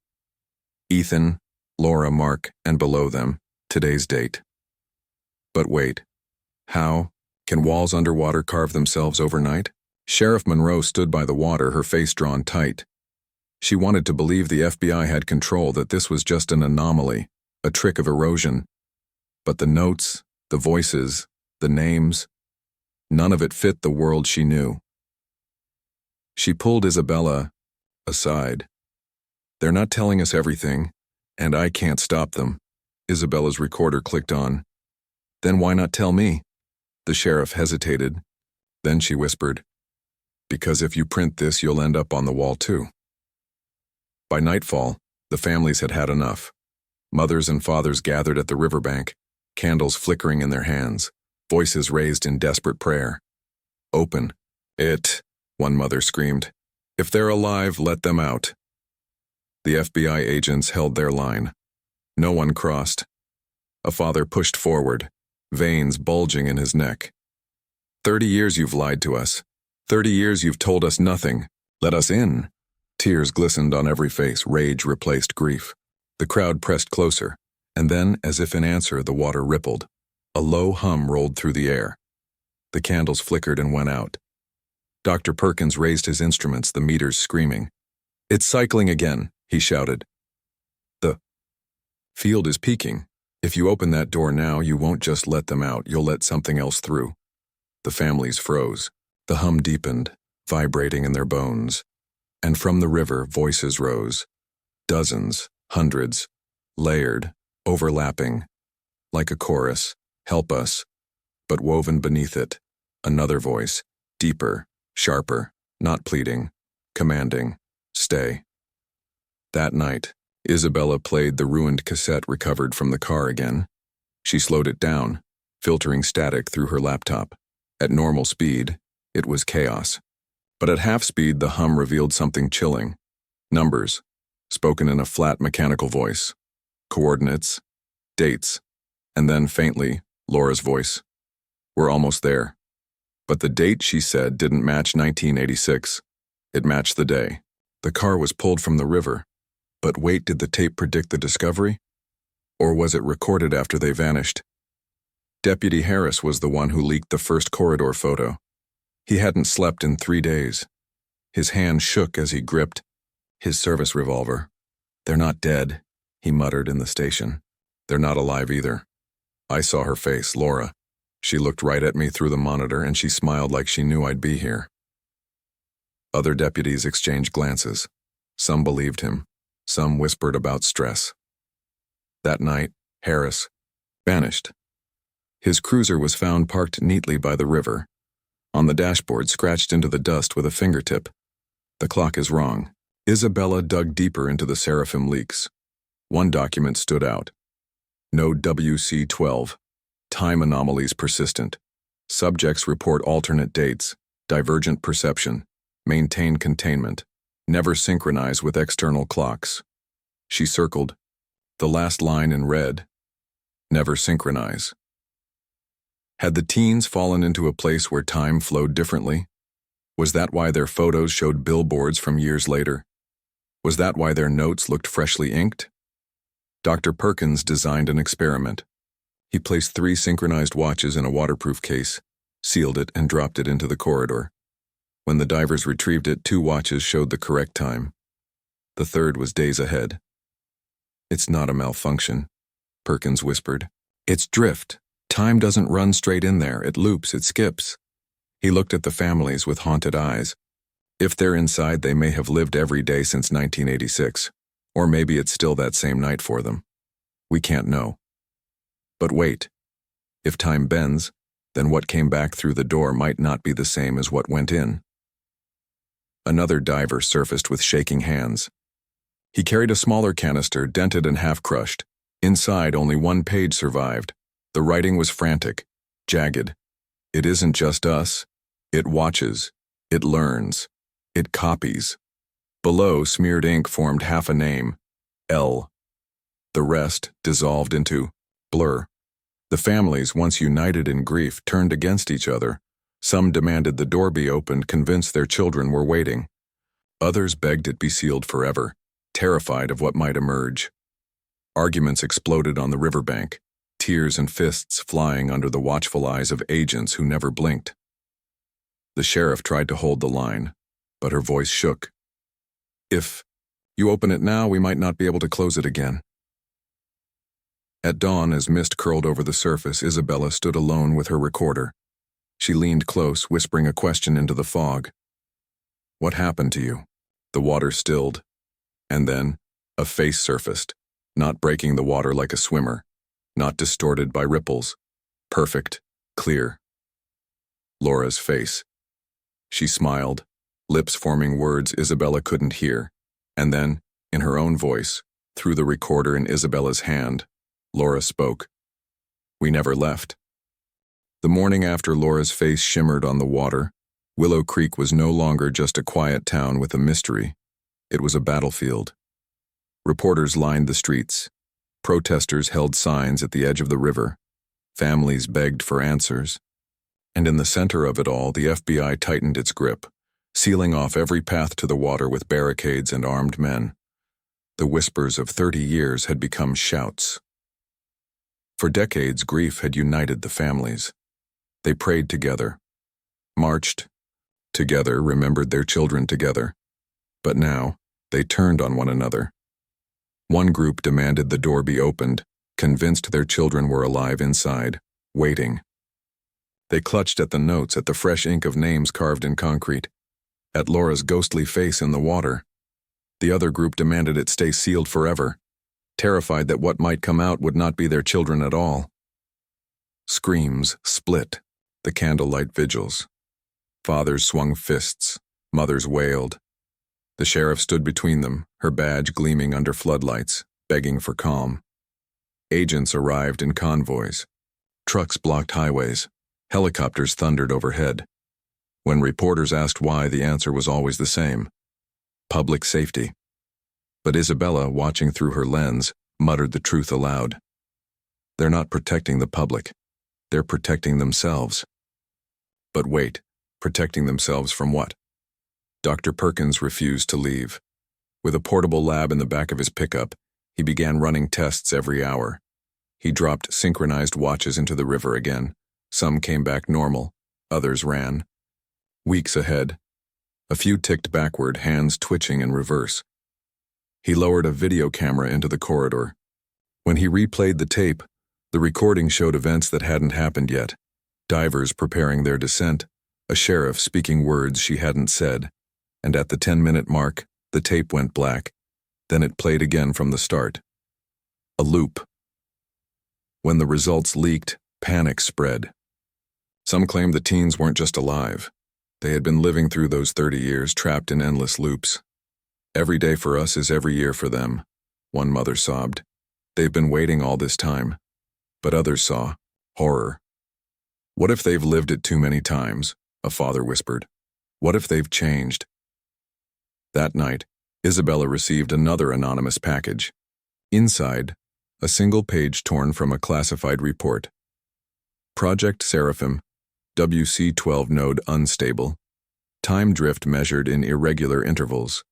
Ethan, Laura, Mark, and below them, today's date. But wait. How? Can walls underwater carve themselves overnight? Sheriff Monroe stood by the water, her face drawn tight. She wanted to believe the FBI had control, that this was just an anomaly, a trick of erosion. But the notes, the voices, the names, none of it fit the world she knew. She pulled Isabella aside. They're not telling us everything, and I can't stop them. Isabella's recorder clicked on. Then why not tell me? The sheriff hesitated. Then she whispered, because if you print this, you'll end up on the wall too. By nightfall, the families had had enough. Mothers and fathers gathered at the riverbank, candles flickering in their hands, voices raised in desperate prayer. Open it, one mother screamed. If they're alive, let them out. The FBI agents held their line. No one crossed. A father pushed forward, veins bulging in his neck. 30 years you've lied to us. 30 years you've told us nothing. Let us in. Tears glistened on every face, rage replaced grief. The crowd pressed closer, and then, as if in answer, the water rippled. A low hum rolled through the air. The candles flickered and went out. Dr. Perkins raised his instruments, the meters screaming. It's cycling again, he shouted. The field is peaking. If you open that door now, you won't just let them out, you'll let something else through. The families froze. The hum deepened, vibrating in their bones. And from the river, voices rose. Dozens, hundreds, layered, overlapping. Like a chorus, help us. But woven beneath it, another voice, deeper, sharper, not pleading, commanding, stay. That night, Isabella played the ruined cassette recovered from the car again. She slowed it down, filtering static through her laptop. At normal speed, it was chaos. But at half speed, the hum revealed something chilling. Numbers, spoken in a flat mechanical voice. Coordinates, dates, and then faintly, Laura's voice. We're almost there. But the date, she said, didn't match 1986. It matched the day. The car was pulled from the river. But wait, did the tape predict the discovery? Or was it recorded after they vanished? Deputy Harris was the one who leaked the first corridor photo. He hadn't slept in 3 days. His hand shook as he gripped his service revolver. They're not dead, he muttered in the station. They're not alive either. I saw her face, Laura. She looked right at me through the monitor and she smiled like she knew I'd be here. Other deputies exchanged glances. Some believed him. Some whispered about stress. That night, Harris vanished. His cruiser was found parked neatly by the river. On the dashboard, scratched into the dust with a fingertip. The clock is wrong. Isabella dug deeper into the Seraphim leaks. One document stood out. No WC12. Time anomalies persistent. Subjects report alternate dates. Divergent perception. Maintain containment. Never synchronize with external clocks. She circled. The last line in red. Never synchronize. Had the teens fallen into a place where time flowed differently? Was that why their photos showed billboards from years later? Was that why their notes looked freshly inked? Dr. Perkins designed an experiment. He placed 3 synchronized watches in a waterproof case, sealed it, and dropped it into the corridor. When the divers retrieved it, 2 watches showed the correct time. The third was days ahead. "It's not a malfunction," Perkins whispered. "It's drift. Time doesn't run straight in there. It loops, it skips." He looked at the families with haunted eyes. If they're inside, they may have lived every day since 1986. Or maybe it's still that same night for them. We can't know. But wait. If time bends, then what came back through the door might not be the same as what went in. Another diver surfaced with shaking hands. He carried a smaller canister, dented and half-crushed. Inside, only 1 page survived. The writing was frantic, jagged. "It isn't just us. It watches. It learns. It copies." Below, smeared ink formed half a name, L. The rest dissolved into blur. The families, once united in grief, turned against each other. Some demanded the door be opened, convinced their children were waiting. Others begged it be sealed forever, terrified of what might emerge. Arguments exploded on the riverbank, tears and fists flying under the watchful eyes of agents who never blinked. The sheriff tried to hold the line, but her voice shook. "If you open it now, we might not be able to close it again." At dawn, as mist curled over the surface, Isabella stood alone with her recorder. She leaned close, whispering a question into the fog. "What happened to you?" The water stilled, and then a face surfaced, not breaking the water like a swimmer, not distorted by ripples, perfect, clear. Laura's face. She smiled, lips forming words Isabella couldn't hear, and then, in her own voice, through the recorder in Isabella's hand, Laura spoke. "We never left." The morning after Laura's face shimmered on the water, Willow Creek was no longer just a quiet town with a mystery. It was a battlefield. Reporters lined the streets. Protesters held signs at the edge of the river. Families begged for answers. And in the center of it all, the FBI tightened its grip, sealing off every path to the water with barricades and armed men. The whispers of 30 years had become shouts. For decades, grief had united the families. They prayed together, marched together, remembered their children together. But now, they turned on one another. One group demanded the door be opened, convinced their children were alive inside, waiting. They clutched at the notes, at the fresh ink of names carved in concrete, at Laura's ghostly face in the water. The other group demanded it stay sealed forever, terrified that what might come out would not be their children at all. Screams split the candlelight vigils. Fathers swung fists, mothers wailed. The sheriff stood between them, her badge gleaming under floodlights, begging for calm. Agents arrived in convoys. Trucks blocked highways. Helicopters thundered overhead. When reporters asked why, the answer was always the same: public safety. But Isabella, watching through her lens, muttered the truth aloud. They're not protecting the public. They're protecting themselves. But wait, protecting themselves from what? Dr. Perkins refused to leave. With a portable lab in the back of his pickup, he began running tests every hour. He dropped synchronized watches into the river again. Some came back normal, others ran. Weeks ahead. A few ticked backward, hands twitching in reverse. He lowered a video camera into the corridor. When he replayed the tape, the recording showed events that hadn't happened yet. Divers preparing their descent, a sheriff speaking words she hadn't said. And at the 10-minute mark, the tape went black. Then it played again from the start. A loop, When the results leaked, panic spread. Some claimed the teens weren't just alive. They had been living through those 30 years, trapped in endless loops. "Every day for us is every year for them," one mother sobbed. "They've been waiting all this time." But others saw horror. "What if they've lived it too many times?" a father whispered. "What if they've changed?" That night, Isabella received another anonymous package. Inside, a single page torn from a classified report. Project Seraphim, WC12 node unstable. Time drift measured in irregular intervals.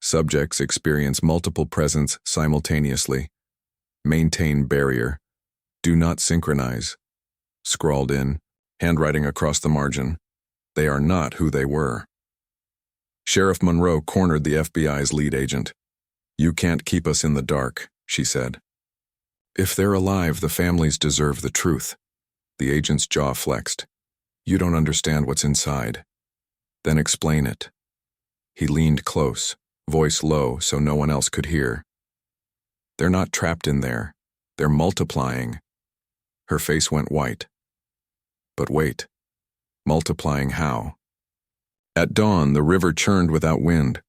Subjects experience multiple presence simultaneously. Maintain barrier. Do not synchronize. Scrawled in, handwriting across the margin. They are not who they were. Sheriff Monroe cornered the FBI's lead agent. "You can't keep us in the dark," she said. "If they're alive, the families deserve the truth." The agent's jaw flexed. "You don't understand what's inside." "Then explain it." He leaned close, voice low so no one else could hear. "They're not trapped in there. They're multiplying." Her face went white. But wait. Multiplying how? At dawn, the river churned without wind.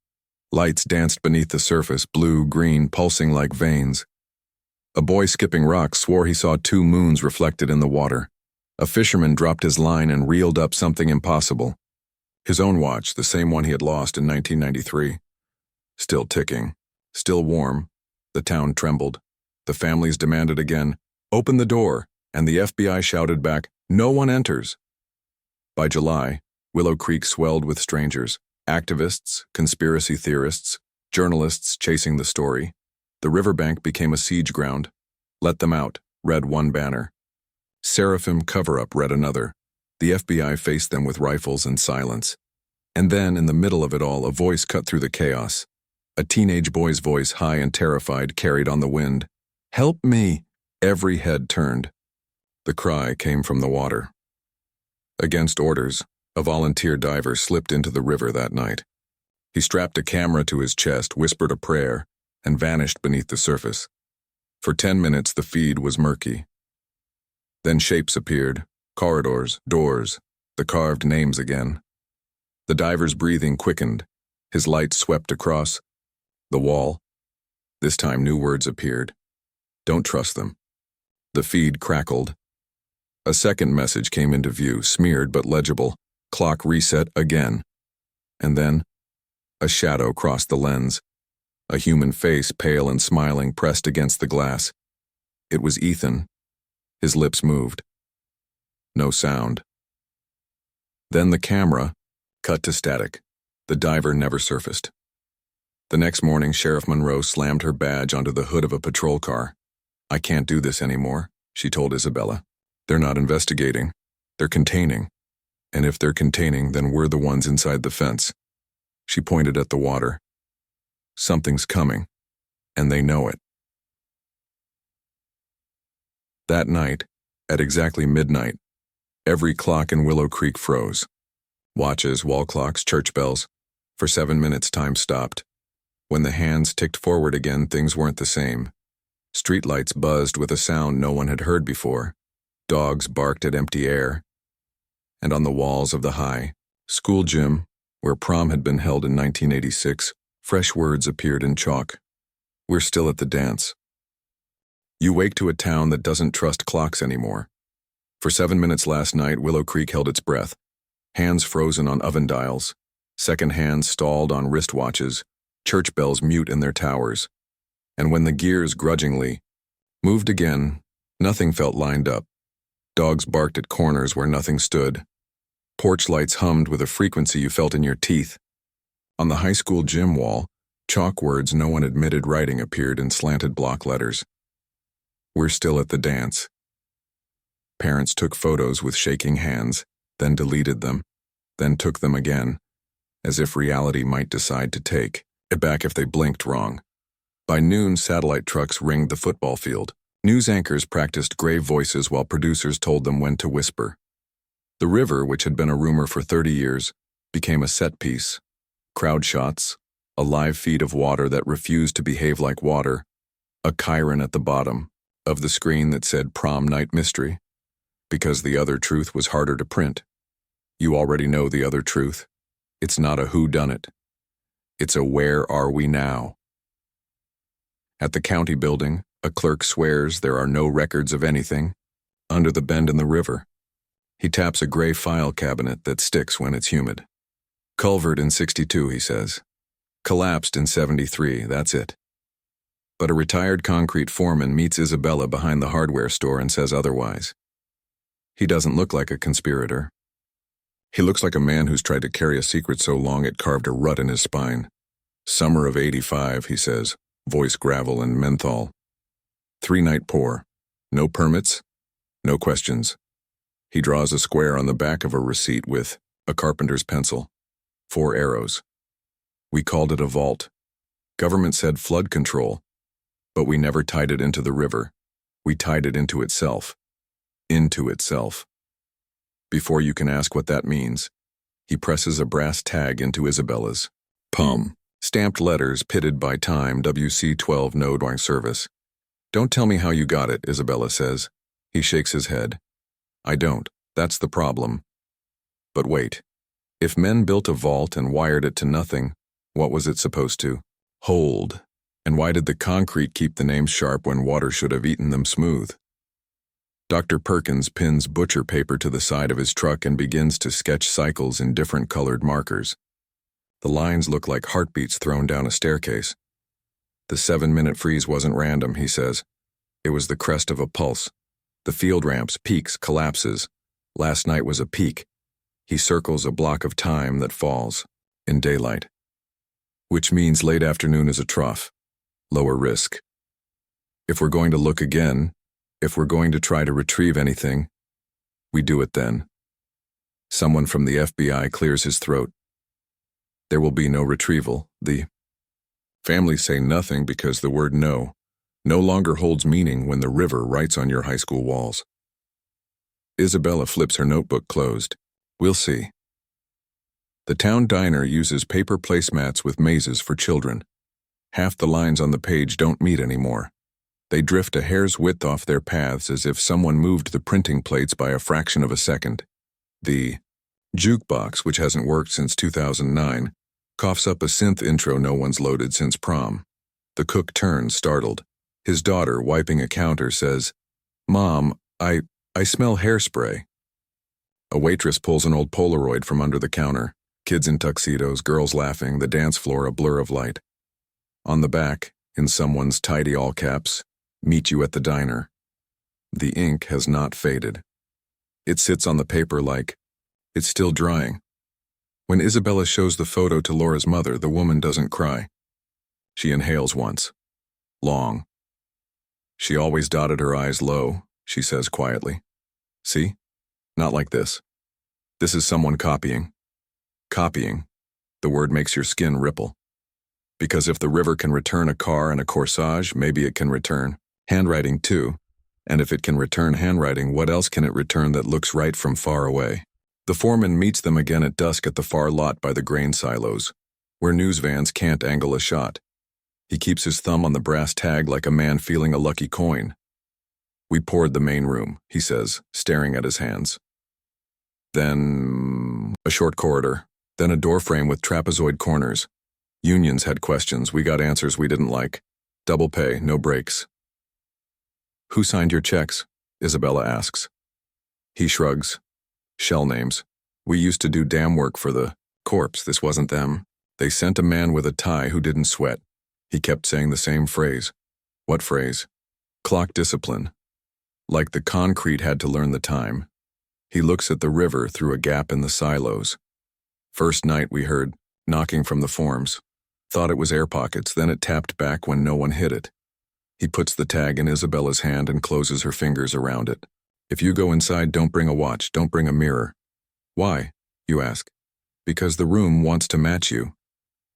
Lights danced beneath the surface, blue, green, pulsing like veins. A boy skipping rocks swore he saw 2 moons reflected in the water. A fisherman dropped his line and reeled up something impossible. His own watch, the same one he had lost in 1993. Still ticking, still warm. The town trembled. The families demanded again, "Open the door," and the FBI shouted back, "No one enters." By July, Willow Creek swelled with strangers, activists, conspiracy theorists, journalists chasing the story. The riverbank became a siege ground. "Let them out," read one banner. "Seraphim cover-up," read another. The FBI faced them with rifles and silence. And then, in the middle of it all, a voice cut through the chaos. A teenage boy's voice, high and terrified, carried on the wind. "Help me!" Every head turned. The cry came from the water. Against orders, a volunteer diver slipped into the river that night. He strapped a camera to his chest, whispered a prayer, and vanished beneath the surface. For 10 minutes, the feed was murky. Then shapes appeared, corridors, doors, the carved names again. The diver's breathing quickened. His light swept across the wall. This time new words appeared. "Don't trust them." The feed crackled. A second message came into view, smeared but legible. "Clock reset again." And then, a shadow crossed the lens. A human face, pale and smiling, pressed against the glass. It was Ethan. His lips moved. No sound. Then the camera cut to static. The diver never surfaced. The next morning, Sheriff Monroe slammed her badge onto the hood of a patrol car. "I can't do this anymore," she told Isabella. "They're not investigating. They're containing. And if they're containing, then we're the ones inside the fence." She pointed at the water. "Something's coming, and they know it." That night, at exactly midnight, every clock in Willow Creek froze. Watches, wall clocks, church bells. For 7 minutes, time stopped. When the hands ticked forward again, things weren't the same. Streetlights buzzed with a sound no one had heard before. Dogs barked at empty air. And on the walls of the high school gym, where prom had been held in 1986, fresh words appeared in chalk. "We're still at the dance." You wake to a town that doesn't trust clocks anymore. For 7 minutes last night, Willow Creek held its breath. Hands frozen on oven dials. Second hands stalled on wristwatches. Church bells mute in their towers. And when the gears grudgingly moved again, nothing felt lined up. Dogs barked at corners where nothing stood. Porch lights hummed with a frequency you felt in your teeth. On the high school gym wall, chalk words no one admitted writing appeared in slanted block letters. "We're still at the dance." Parents took photos with shaking hands, then deleted them, then took them again, as if reality might decide to take it back if they blinked wrong. By noon, satellite trucks ringed the football field. News anchors practiced grave voices while producers told them when to whisper. The river, which had been a rumor for 30 years, became a set piece. Crowd shots, a live feed of water that refused to behave like water, a Chiron at the bottom, of the screen that said Prom Night Mystery, because the other truth was harder to print. You already know the other truth. It's not a whodunit. It's a where are we now? At the county building, a clerk swears there are no records of anything under the bend in the river. He taps a gray file cabinet that sticks when it's humid. Culvert in 62, he says. Collapsed in 73, that's it. But a retired concrete foreman meets Isabella behind the hardware store and says otherwise. He doesn't look like a conspirator. He looks like a man who's tried to carry a secret so long it carved a rut in his spine. Summer of 85, he says, voice gravel and menthol. 3-night pour. No permits, no questions. He draws a square on the back of a receipt with a carpenter's pencil. 4 arrows. We called it a vault. Government said flood control, but we never tied it into the river. We tied it into itself. Into itself. Before you can ask what that means, he presses a brass tag into Isabella's palm. Stamped letters pitted by time, WC12 no doing service. Don't tell me how you got it, Isabella says. He shakes his head. I don't. That's the problem. But wait. If men built a vault and wired it to nothing, what was it supposed to hold? And why did the concrete keep the names sharp when water should have eaten them smooth? Dr. Perkins pins butcher paper to the side of his truck and begins to sketch cycles in different colored markers. The lines look like heartbeats thrown down a staircase. The 7-minute freeze wasn't random, he says. It was the crest of a pulse. The field ramps, peaks, collapses. Last night was a peak. He circles a block of time that falls in daylight, which means late afternoon is a trough, lower risk. If we're going to look again, if we're going to try to retrieve anything, we do it then. Someone from the FBI clears his throat. There will be no retrieval. The families say nothing because the word no longer holds meaning when the river writes on your high school walls. Isabella flips her notebook closed. We'll see. The town diner uses paper placemats with mazes for children. Half the lines on the page don't meet anymore. They drift a hair's width off their paths as if someone moved the printing plates by a fraction of a second. The jukebox, which hasn't worked since 2009, coughs up a synth intro no one's loaded since prom. The cook turns, startled. His daughter, wiping a counter, says, "Mom, I smell hairspray." A waitress pulls an old Polaroid from under the counter. Kids in tuxedos, girls laughing, the dance floor a blur of light. On the back, in someone's tidy all caps, "Meet you at the diner." The ink has not faded. It sits on the paper like it's still drying. When Isabella shows the photo to Laura's mother, the woman doesn't cry. She inhales once. Long. She always dotted her eyes low, she says quietly. See? Not like this. This is someone copying. Copying. The word makes your skin ripple. Because if the river can return a car and a corsage, maybe it can return handwriting too. And if it can return handwriting, what else can it return that looks right from far away? The foreman meets them again at dusk at the far lot by the grain silos, where news vans can't angle a shot. He keeps his thumb on the brass tag like a man feeling a lucky coin. We poured the main room, he says, staring at his hands. Then a short corridor, then a door frame with trapezoid corners. Unions had questions, we got answers we didn't like. Double pay, no breaks. Who signed your checks? Isabella asks. He shrugs. Shell names. We used to do dam work for the corps, this wasn't them. They sent a man with a tie who didn't sweat. He kept saying the same phrase. What phrase? Clock discipline. Like the concrete had to learn the time. He looks at the river through a gap in the silos. First night we heard knocking from the forms. Thought it was air pockets, then it tapped back when no one hit it. He puts the tag in Isabella's hand and closes her fingers around it. If you go inside, don't bring a watch, don't bring a mirror. Why? You ask. Because the room wants to match you,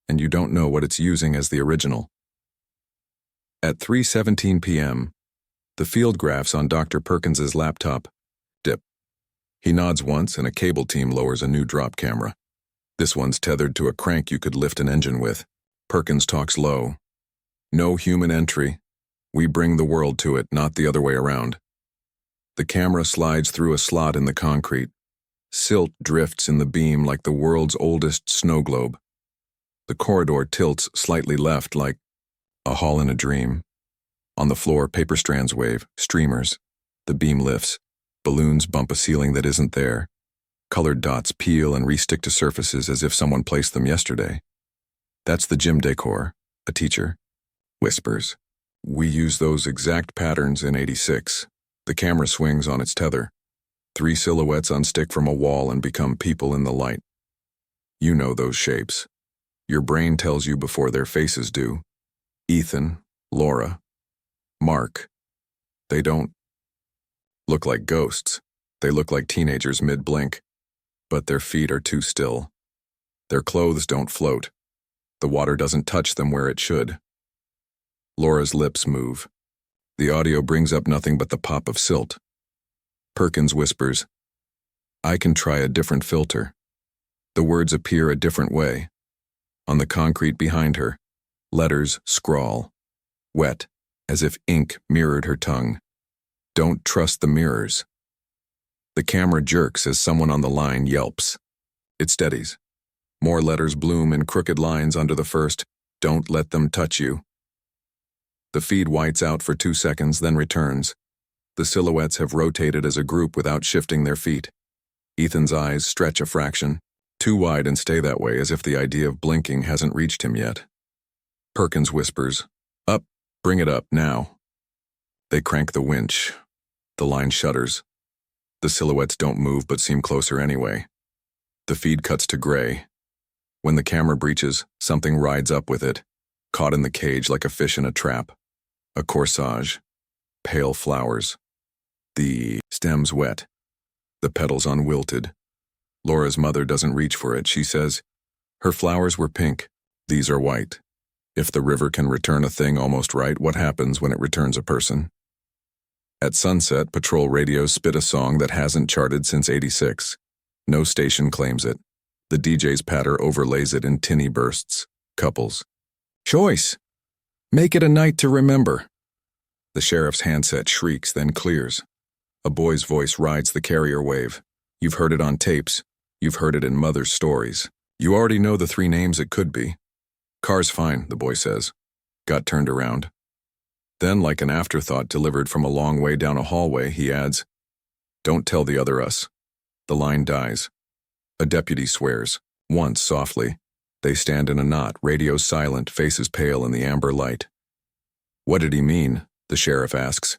and you don't know what it's using as the original. At 3:17 p.m., the field graphs on Dr. Perkins's laptop dip. He nods once and a cable team lowers a new drop camera. This one's tethered to a crank you could lift an engine with. Perkins talks low. No human entry. We bring the world to it, not the other way around. The camera slides through a slot in the concrete. Silt drifts in the beam like the world's oldest snow globe. The corridor tilts slightly left like a hall in a dream. On the floor, paper strands wave, streamers. The beam lifts. Balloons bump a ceiling that isn't there. Colored dots peel and restick to surfaces as if someone placed them yesterday. That's the gym decor, a teacher whispers. We use those exact patterns in '86. The camera swings on its tether. 3 silhouettes unstick from a wall and become people in the light. You know those shapes. Your brain tells you before their faces do. Ethan, Laura, Mark. They don't look like ghosts. They look like teenagers mid-blink. But their feet are too still. Their clothes don't float. The water doesn't touch them where it should. Laura's lips move. The audio brings up nothing but the pop of silt. Perkins whispers, I can try a different filter. The words appear a different way. On the concrete behind her, letters scrawl, wet, as if ink mirrored her tongue. Don't trust the mirrors. The camera jerks as someone on the line yelps. It steadies. More letters bloom in crooked lines under the first, don't let them touch you. The feed whites out for 2 seconds, then returns. The silhouettes have rotated as a group without shifting their feet. Ethan's eyes stretch a fraction, too wide and stay that way as if the idea of blinking hasn't reached him yet. Perkins whispers, up, bring it up, now. They crank the winch. The line shudders. The silhouettes don't move but seem closer anyway. The feed cuts to gray. When the camera breaches, something rides up with it, caught in the cage like a fish in a trap. A corsage. Pale flowers. The stems wet. The petals unwilted. Laura's mother doesn't reach for it. She says, her flowers were pink. These are white. If the river can return a thing almost right, what happens when it returns a person? At sunset, patrol radios spit a song that hasn't charted since '86. No station claims it. The DJ's patter overlays it in tinny bursts. Couples. Choice! Make it a night to remember. The sheriff's handset shrieks, then clears. A boy's voice rides the carrier wave. You've heard it on tapes. You've heard it in mother's stories. You already know the 3 names it could be. Car's fine, the boy says. Got turned around. Then, like an afterthought delivered from a long way down a hallway, he adds, don't tell the other us. The line dies. A deputy swears, once softly. They stand in a knot, radio silent, faces pale in the amber light. What did he mean? The sheriff asks.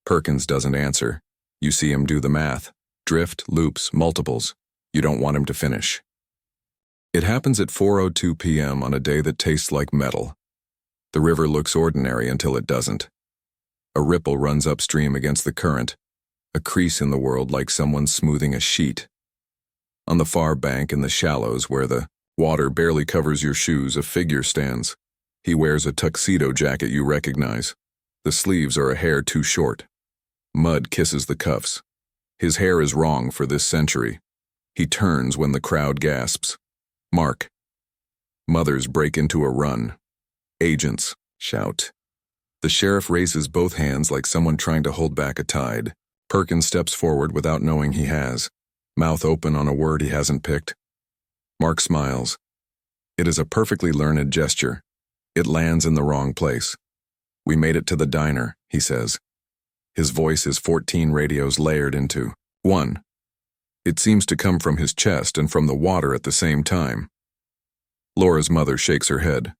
Perkins doesn't answer. You see him do the math. Drift, loops, multiples. You don't want him to finish. It happens at 4:02 p.m. on a day that tastes like metal. The river looks ordinary until it doesn't. A ripple runs upstream against the current, a crease in the world like someone smoothing a sheet. On the far bank in the shallows where the water barely covers your shoes, a figure stands. He wears a tuxedo jacket you recognize. The sleeves are a hair too short. Mud kisses the cuffs. His hair is wrong for this century. He turns when the crowd gasps. Mark. Mothers break into a run. Agents shout. The sheriff raises both hands like someone trying to hold back a tide. Perkins steps forward without knowing he has, mouth open on a word he hasn't picked. Mark smiles. It is a perfectly learned gesture. It lands in the wrong place. We made it to the diner, he says. His voice is 14 radios layered into one. It seems to come from his chest and from the water at the same time. Laura's mother shakes her head.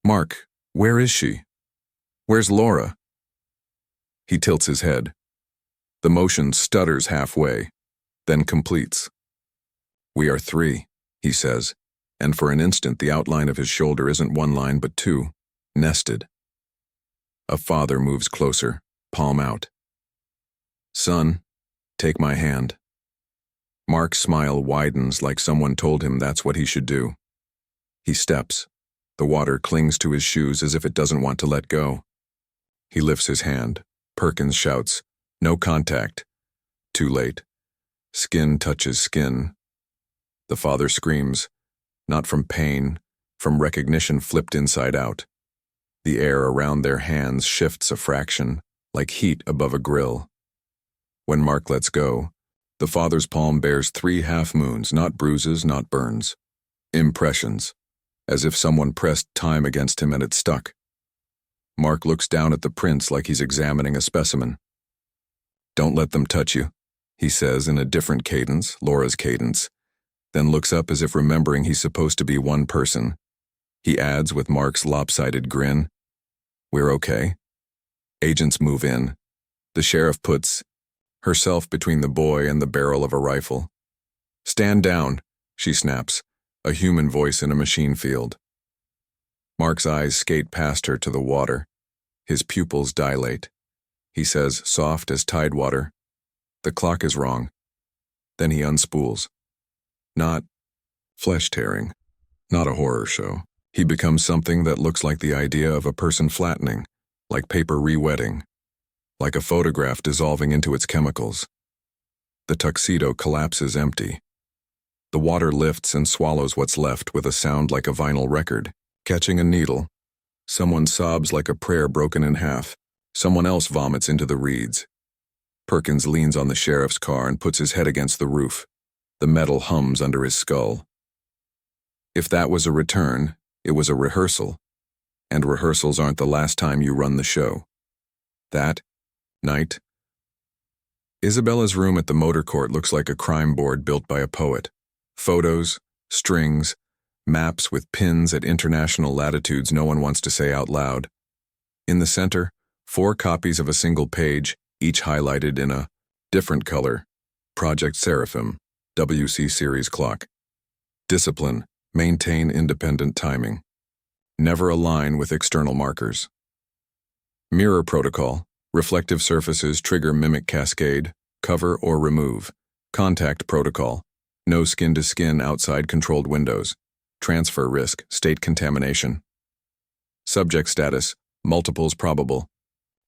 Mark, where is she? Where's Laura? He tilts his head. The motion stutters halfway, then completes. We are 3, he says, and for an instant the outline of his shoulder isn't 1 line but 2, nested. A father moves closer, palm out. Son, take my hand. Mark's smile widens like someone told him that's what he should do. He steps. The water clings to his shoes as if it doesn't want to let go. He lifts his hand. Perkins shouts, no contact. Too late. Skin touches skin. The father screams, not from pain, from recognition flipped inside out. The air around their hands shifts a fraction, like heat above a grill. When Mark lets go, the father's palm bears 3 half-moons, not bruises, not burns. Impressions, as if someone pressed time against him and it stuck. Mark looks down at the prints like he's examining a specimen. "Don't let them touch you," he says in a different cadence, Laura's cadence, then looks up as if remembering he's supposed to be one person. He adds with Mark's lopsided grin, "We're okay." Agents move in. The sheriff puts herself between the boy and the barrel of a rifle. "Stand down," she snaps, a human voice in a machine field. Mark's eyes skate past her to the water. His pupils dilate. He says, soft as tidewater, "The clock is wrong." Then he unspools. Not flesh-tearing, not a horror show. He becomes something that looks like the idea of a person flattening, like paper re-wetting, like a photograph dissolving into its chemicals. The tuxedo collapses empty. The water lifts and swallows what's left with a sound like a vinyl record, catching a needle. Someone sobs like a prayer broken in half. Someone else vomits into the reeds. Perkins leans on the sheriff's car and puts his head against the roof. The metal hums under his skull. If that was a return, it was a rehearsal. And rehearsals aren't the last time you run the show. That night, Isabella's room at the motor court looks like a crime board built by a poet. Photos, strings, maps with pins at international latitudes no one wants to say out loud. In the center, 4 copies of a single page, each highlighted in a different color. Project Seraphim, WC Series clock. Discipline, maintain independent timing. Never align with external markers. Mirror protocol, reflective surfaces trigger mimic cascade, cover or remove. Contact protocol, no skin-to-skin outside controlled windows. Transfer risk, state contamination. Subject status, multiples probable.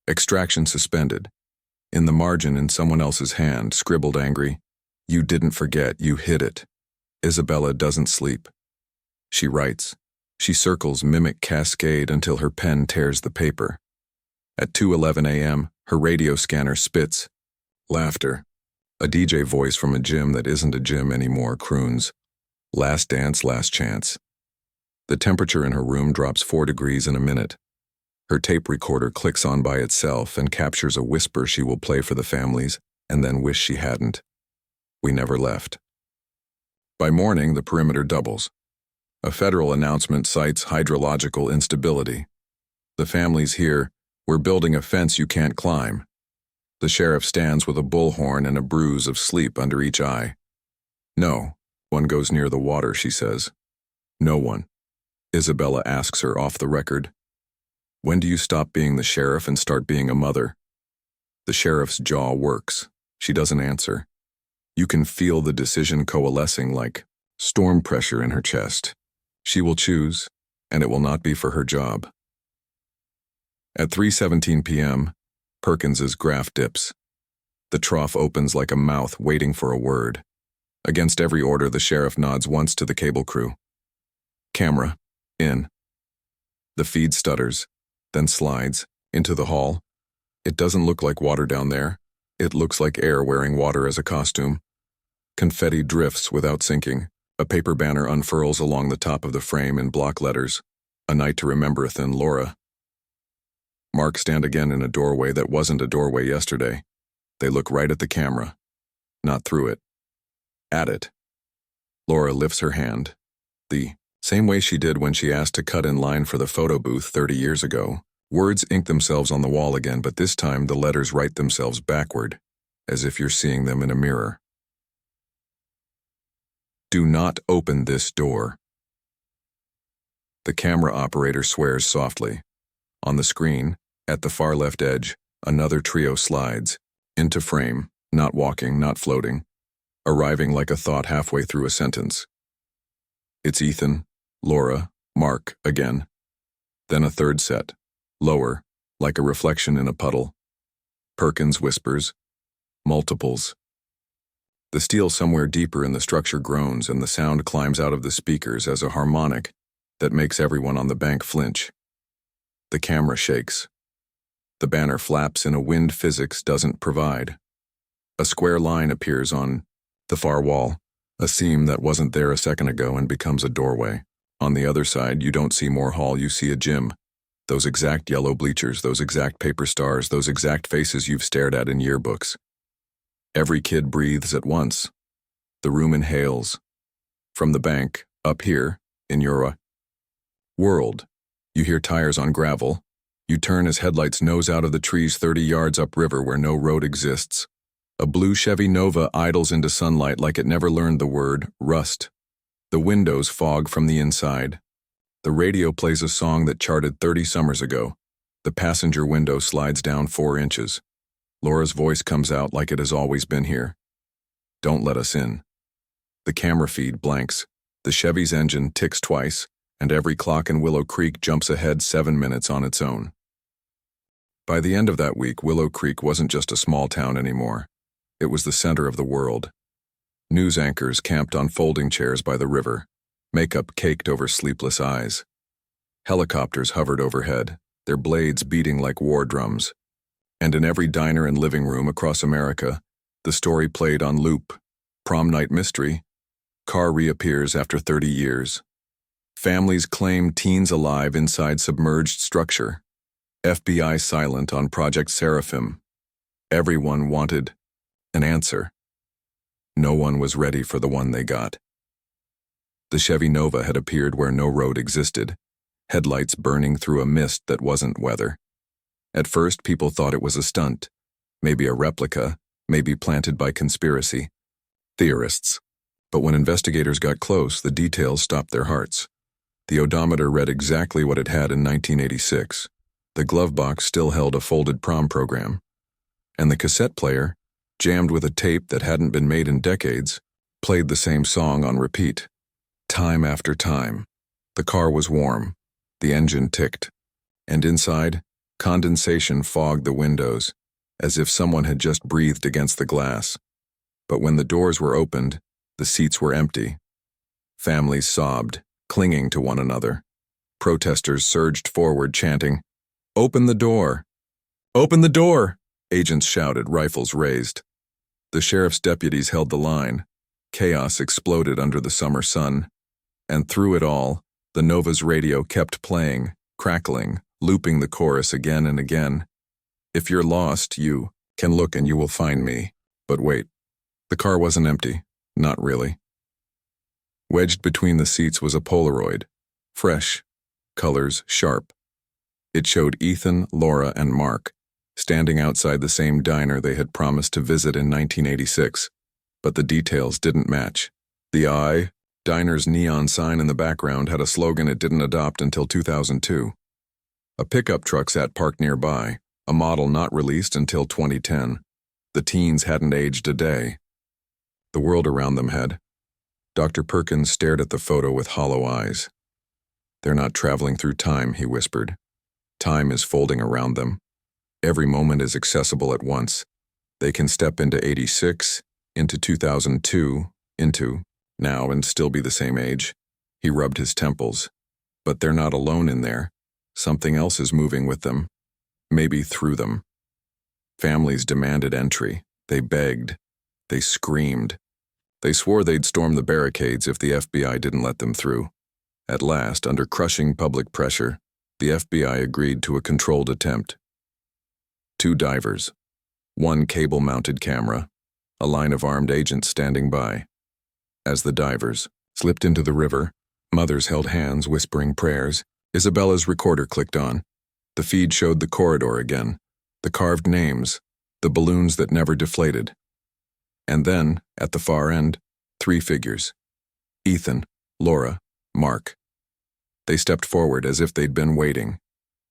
Extraction suspended. In the margin in someone else's hand, scribbled angry, "You didn't forget, you hid it." Isabella doesn't sleep. She writes. She circles mimic cascade until her pen tears the paper. At 2:11 a.m., her radio scanner spits. Laughter. A DJ voice from a gym that isn't a gym anymore croons. Last dance, last chance. The temperature in her room drops 4 degrees in a minute. Her tape recorder clicks on by itself and captures a whisper she will play for the families and then wish she hadn't. We never left. By morning, the perimeter doubles. A federal announcement cites hydrological instability. The families hear, "We're building a fence you can't climb." The sheriff stands with a bullhorn and a bruise of sleep under each eye. "No one goes near the water," she says. "No one." Isabella asks her off the record, "When do you stop being the sheriff and start being a mother?" The sheriff's jaw works. She doesn't answer. You can feel the decision coalescing like storm pressure in her chest. She will choose, and it will not be for her job. At 3:17 p.m., Perkins's graph dips. The trough opens like a mouth waiting for a word. Against every order, the sheriff nods once to the cable crew. Camera, in. The feed stutters, then slides, into the hall. It doesn't look like water down there. It looks like air wearing water as a costume. Confetti drifts without sinking. A paper banner unfurls along the top of the frame in block letters. "A night to remembereth in Laura." Mark stand again in a doorway that wasn't a doorway yesterday. They look right at the camera. Not through it. At it. Laura lifts her hand. The same way she did when she asked to cut in line for the photo booth 30 years ago. Words ink themselves on the wall again, but this time the letters write themselves backward, as if you're seeing them in a mirror. "Do not open this door." The camera operator swears softly. On the screen, at the far left edge, another trio slides, into frame, not walking, not floating, arriving like a thought halfway through a sentence. It's Ethan, Laura, Mark, again. Then a third set, lower, like a reflection in a puddle. Perkins whispers, "Multiples." The steel somewhere deeper in the structure groans and the sound climbs out of the speakers as a harmonic that makes everyone on the bank flinch. The camera shakes. The banner flaps in a wind physics doesn't provide. A square line appears on the far wall, a seam that wasn't there a second ago and becomes a doorway. On the other side, you don't see more hall, you see a gym. Those exact yellow bleachers, those exact paper stars, those exact faces you've stared at in yearbooks. Every kid breathes at once. The room inhales. From the bank, up here, in your world, you hear tires on gravel. You turn as headlights nose out of the trees 30 yards upriver where no road exists. A blue Chevy Nova idles into sunlight like it never learned the word rust. The windows fog from the inside. The radio plays a song that charted 30 summers ago. The passenger window slides down 4 inches. Laura's voice comes out like it has always been here. Don't let us in. The camera feed blanks. The Chevy's engine ticks twice, and every clock in Willow Creek jumps ahead 7 minutes on its own. By the end of that week, Willow Creek wasn't just a small town anymore. It was the center of the world. News anchors camped on folding chairs by the river, makeup caked over sleepless eyes. Helicopters hovered overhead, their blades beating like war drums. And in every diner and living room across America, the story played on loop. Prom night mystery. Car reappears after 30 years. Families claim teens alive inside submerged structure. FBI silent on Project Seraphim. Everyone wanted an answer. No one was ready for the one they got. The Chevy Nova had appeared where no road existed, headlights burning through a mist that wasn't weather. At first, people thought it was a stunt, maybe a replica, maybe planted by conspiracy theorists. But when investigators got close, the details stopped their hearts. The odometer read exactly what it had in 1986. The glove box still held a folded prom program. And the cassette player, jammed with a tape that hadn't been made in decades, played the same song on repeat. Time after time. The car was warm. The engine ticked. And inside, condensation fogged the windows, as if someone had just breathed against the glass. But when the doors were opened, the seats were empty. Families sobbed, clinging to one another. Protesters surged forward, chanting, "Open the door! Open the door!" Agents shouted, rifles raised. The sheriff's deputies held the line. Chaos exploded under the summer sun. And through it all, the Nova's radio kept playing, crackling, looping the chorus again and again. If you're lost, you can look and you will find me. But wait, the car wasn't empty. Not really. Wedged between the seats was a Polaroid. Fresh. Colors sharp. It showed Ethan, Laura, and Mark, standing outside the same diner they had promised to visit in 1986. But the details didn't match. The diner's neon sign in the background had a slogan it didn't adopt until 2002. A pickup truck sat parked nearby, a model not released until 2010. The teens hadn't aged a day. The world around them had. Dr. Perkins stared at the photo with hollow eyes. "They're not traveling through time," he whispered. "Time is folding around them. Every moment is accessible at once. They can step into 86, into 2002, into now and still be the same age." He rubbed his temples. "But they're not alone in there. Something else is moving with them. Maybe through them." Families demanded entry. They begged. They screamed. They swore they'd storm the barricades if the FBI didn't let them through. At last, under crushing public pressure, the FBI agreed to a controlled attempt. 2 divers. 1 cable-mounted camera. A line of armed agents standing by. As the divers slipped into the river, mothers held hands whispering prayers. Isabella's recorder clicked on. The feed showed the corridor again, the carved names, the balloons that never deflated. And then, at the far end, 3 figures. Ethan, Laura, Mark. They stepped forward as if they'd been waiting,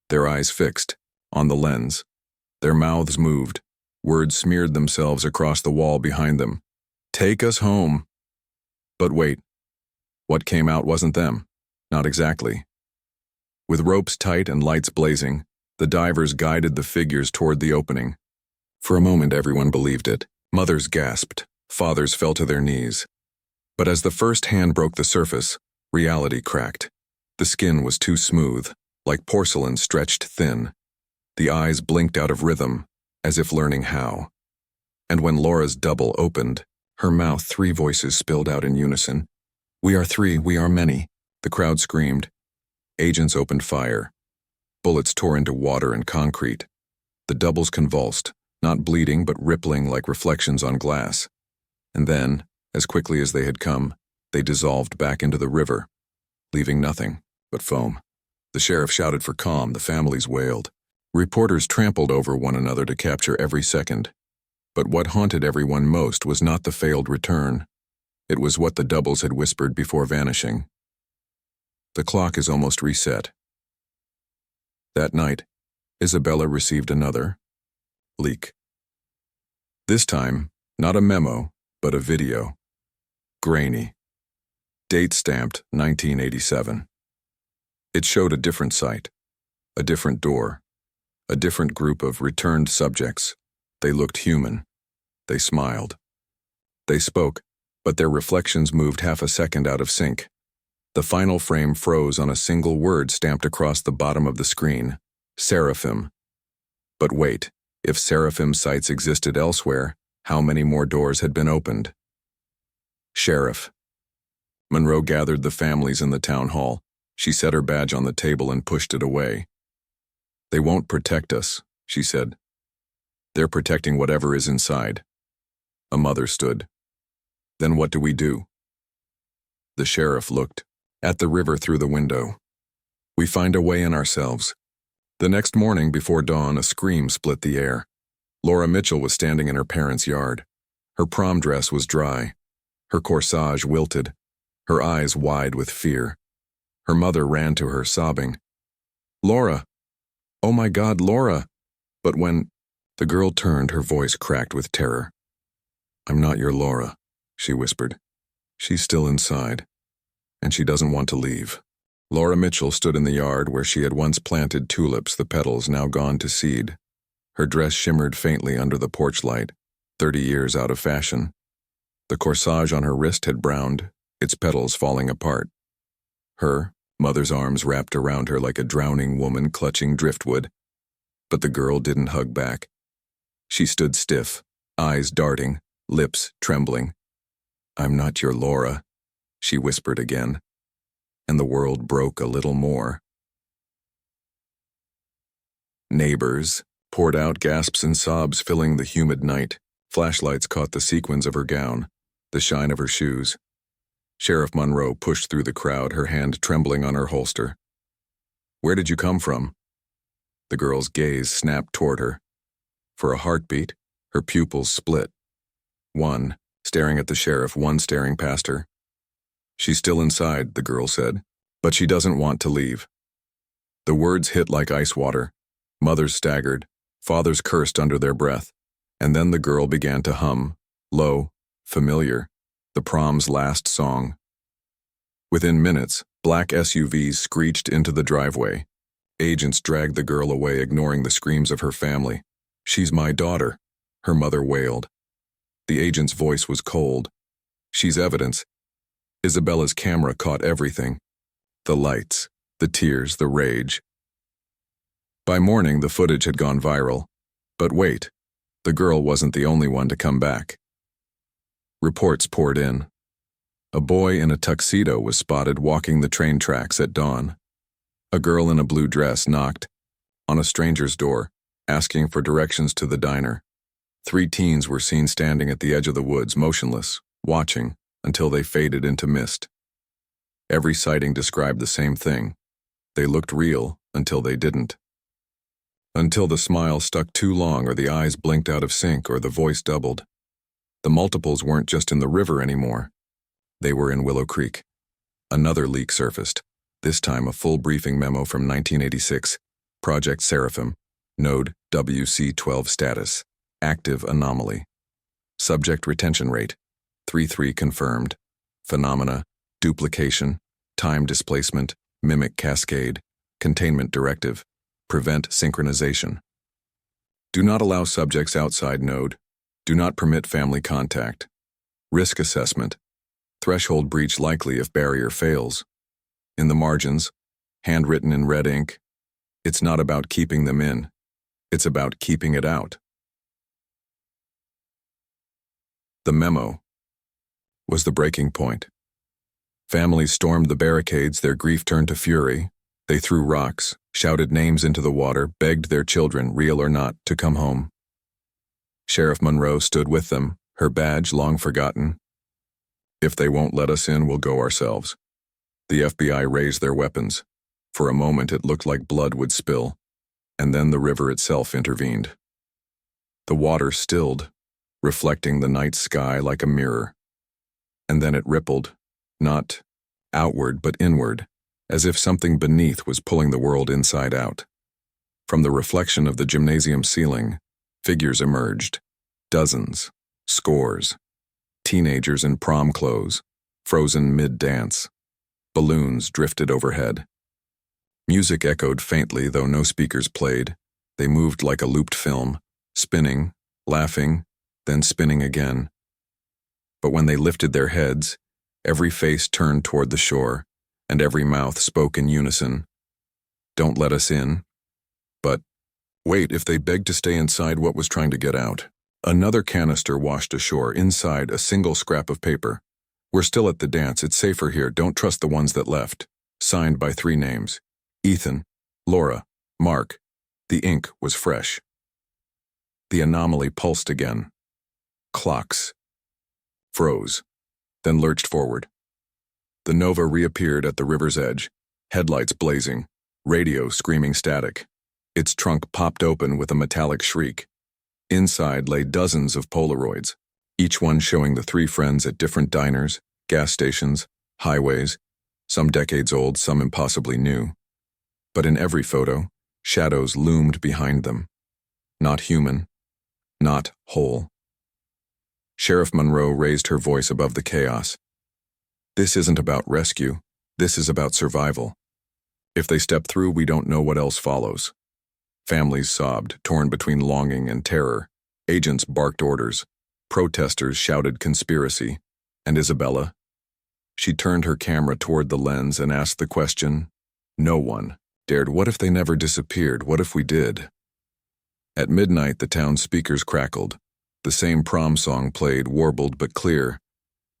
their eyes fixed, on the lens. Their mouths moved. Words smeared themselves across the wall behind them. "Take us home." But wait. What came out wasn't them. Not exactly. With ropes tight and lights blazing, the divers guided the figures toward the opening. For a moment, everyone believed it. Mothers gasped. Fathers fell to their knees. But as the first hand broke the surface, reality cracked. The skin was too smooth, like porcelain stretched thin. The eyes blinked out of rhythm, as if learning how. And when Laura's double opened, her mouth 3 voices spilled out in unison. "We are 3, we are many," the crowd screamed. Agents opened fire. Bullets tore into water and concrete. The doubles convulsed, not bleeding but rippling like reflections on glass. And then, as quickly as they had come, they dissolved back into the river, leaving nothing but foam. The sheriff shouted for calm, the families wailed. Reporters trampled over one another to capture every second. But what haunted everyone most was not the failed return. It was what the doubles had whispered before vanishing. "The clock is almost reset." That night, Isabella received another leak. This time, not a memo, but a video. Grainy. Date stamped 1987. It showed a different site, a different door, a different group of returned subjects. They looked human. They smiled. They spoke, but their reflections moved half a second out of sync. The final frame froze on a single word stamped across the bottom of the screen: Seraphim. But wait, if Seraphim sites existed elsewhere, how many more doors had been opened? Sheriff. Monroe gathered the families in the town hall. She set her badge on the table and pushed it away. "They won't protect us," she said. "They're protecting whatever is inside." A mother stood. "Then what do we do?" The sheriff looked at the river through the window. "We find a way in ourselves." The next morning before dawn, a scream split the air. Laura Mitchell was standing in her parents' yard. Her prom dress was dry. Her corsage wilted. Her eyes wide with fear. Her mother ran to her, sobbing, "Laura! Oh my God, Laura!" But when the girl turned, her voice cracked with terror. "I'm not your Laura," she whispered. "She's still inside, and she doesn't want to leave." Laura Mitchell stood in the yard where she had once planted tulips, the petals now gone to seed. Her dress shimmered faintly under the porch light, 30 years out of fashion. The corsage on her wrist had browned, its petals falling apart. Her mother's arms wrapped around her like a drowning woman clutching driftwood. But the girl didn't hug back. She stood stiff, eyes darting, lips trembling. "I'm not your Laura," she whispered again. And the world broke a little more. Neighbors poured out, gasps and sobs filling the humid night. Flashlights caught the sequins of her gown, the shine of her shoes. Sheriff Monroe pushed through the crowd, her hand trembling on her holster. "Where did you come from?" The girl's gaze snapped toward her. For a heartbeat, her pupils split. One staring at the sheriff, one staring past her. "She's still inside," the girl said, "but she doesn't want to leave." The words hit like ice water. Mothers staggered, fathers cursed under their breath, and then the girl began to hum, low, familiar, the prom's last song. Within minutes, black SUVs screeched into the driveway. Agents dragged the girl away, ignoring the screams of her family. "She's my daughter," her mother wailed. The agent's voice was cold. "She's evidence." Isabella's camera caught everything. The lights, the tears, the rage. By morning, the footage had gone viral. But wait, the girl wasn't the only one to come back. Reports poured in. A boy in a tuxedo was spotted walking the train tracks at dawn. A girl in a blue dress knocked on a stranger's door, asking for directions to the diner. 3 teens were seen standing at the edge of the woods, motionless, watching, until they faded into mist. Every sighting described the same thing. They looked real until they didn't. Until the smile stuck too long, or the eyes blinked out of sync, or the voice doubled. The multiples weren't just in the river anymore. They were in Willow Creek. Another leak surfaced, this time a full briefing memo from 1986, Project Seraphim, Node WC12 status, active anomaly. Subject retention rate, 3.3 confirmed. Phenomena, duplication, time displacement, mimic cascade, containment directive, prevent synchronization. Do not allow subjects outside node. Do not permit family contact. Risk assessment. Threshold breach likely if barrier fails. In the margins, handwritten in red ink, It's not about keeping them in. It's about keeping it out. The memo was the breaking point. Families stormed the barricades, their grief turned to fury. They threw rocks, shouted names into the water, begged their children, real or not, to come home. Sheriff Monroe stood with them, her badge long forgotten. If they won't let us in, we'll go ourselves. The FBI raised their weapons. For a moment it looked like blood would spill, and then the river itself intervened. The water stilled, reflecting the night sky like a mirror. And then it rippled, not outward but inward, as if something beneath was pulling the world inside out. From the reflection of the gymnasium ceiling, figures emerged, dozens, scores, teenagers in prom clothes, frozen mid-dance. Balloons drifted overhead. Music echoed faintly, though no speakers played. They moved like a looped film, spinning, laughing, then spinning again. But when they lifted their heads, every face turned toward the shore, and every mouth spoke in unison. Don't let us in. But, wait, if they begged to stay inside, what was trying to get out? Another canister washed ashore, inside a single scrap of paper. We're still at the dance, it's safer here, don't trust the ones that left. Signed by 3 names. Ethan, Laura, Mark. The ink was fresh. The anomaly pulsed again. Clocks. Froze. Then lurched forward. The Nova reappeared at the river's edge, headlights blazing, radio screaming static. Its trunk popped open with a metallic shriek. Inside lay dozens of Polaroids, each one showing the 3 friends at different diners, gas stations, highways, some decades old, some impossibly new. But in every photo, shadows loomed behind them. Not human, not whole. Sheriff Monroe raised her voice above the chaos. This isn't about rescue. This is about survival. If they step through, we don't know what else follows. Families sobbed, torn between longing and terror. Agents barked orders. Protesters shouted conspiracy. And Isabella? She turned her camera toward the lens and asked the question. No one dared. What if they never disappeared? What if we did? At midnight, the town's speakers crackled. The same prom song played, warbled but clear.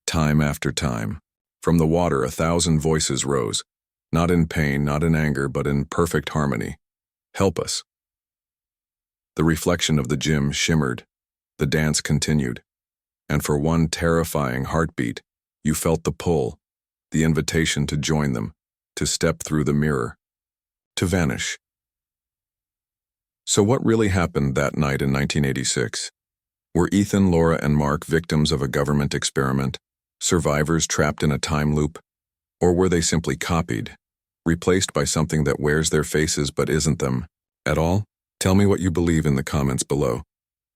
Time after time. From the water, 1,000 voices rose. Not in pain, not in anger, but in perfect harmony. Help us. The reflection of the gym shimmered. The dance continued. And for one terrifying heartbeat, you felt the pull, the invitation to join them, to step through the mirror, to vanish. So what really happened that night in 1986? Were Ethan, Laura, and Mark victims of a government experiment, survivors trapped in a time loop? Or were they simply copied, replaced by something that wears their faces but isn't them at all? Tell me what you believe in the comments below.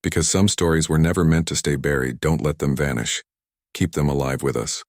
Because some stories were never meant to stay buried, don't let them vanish. Keep them alive with us.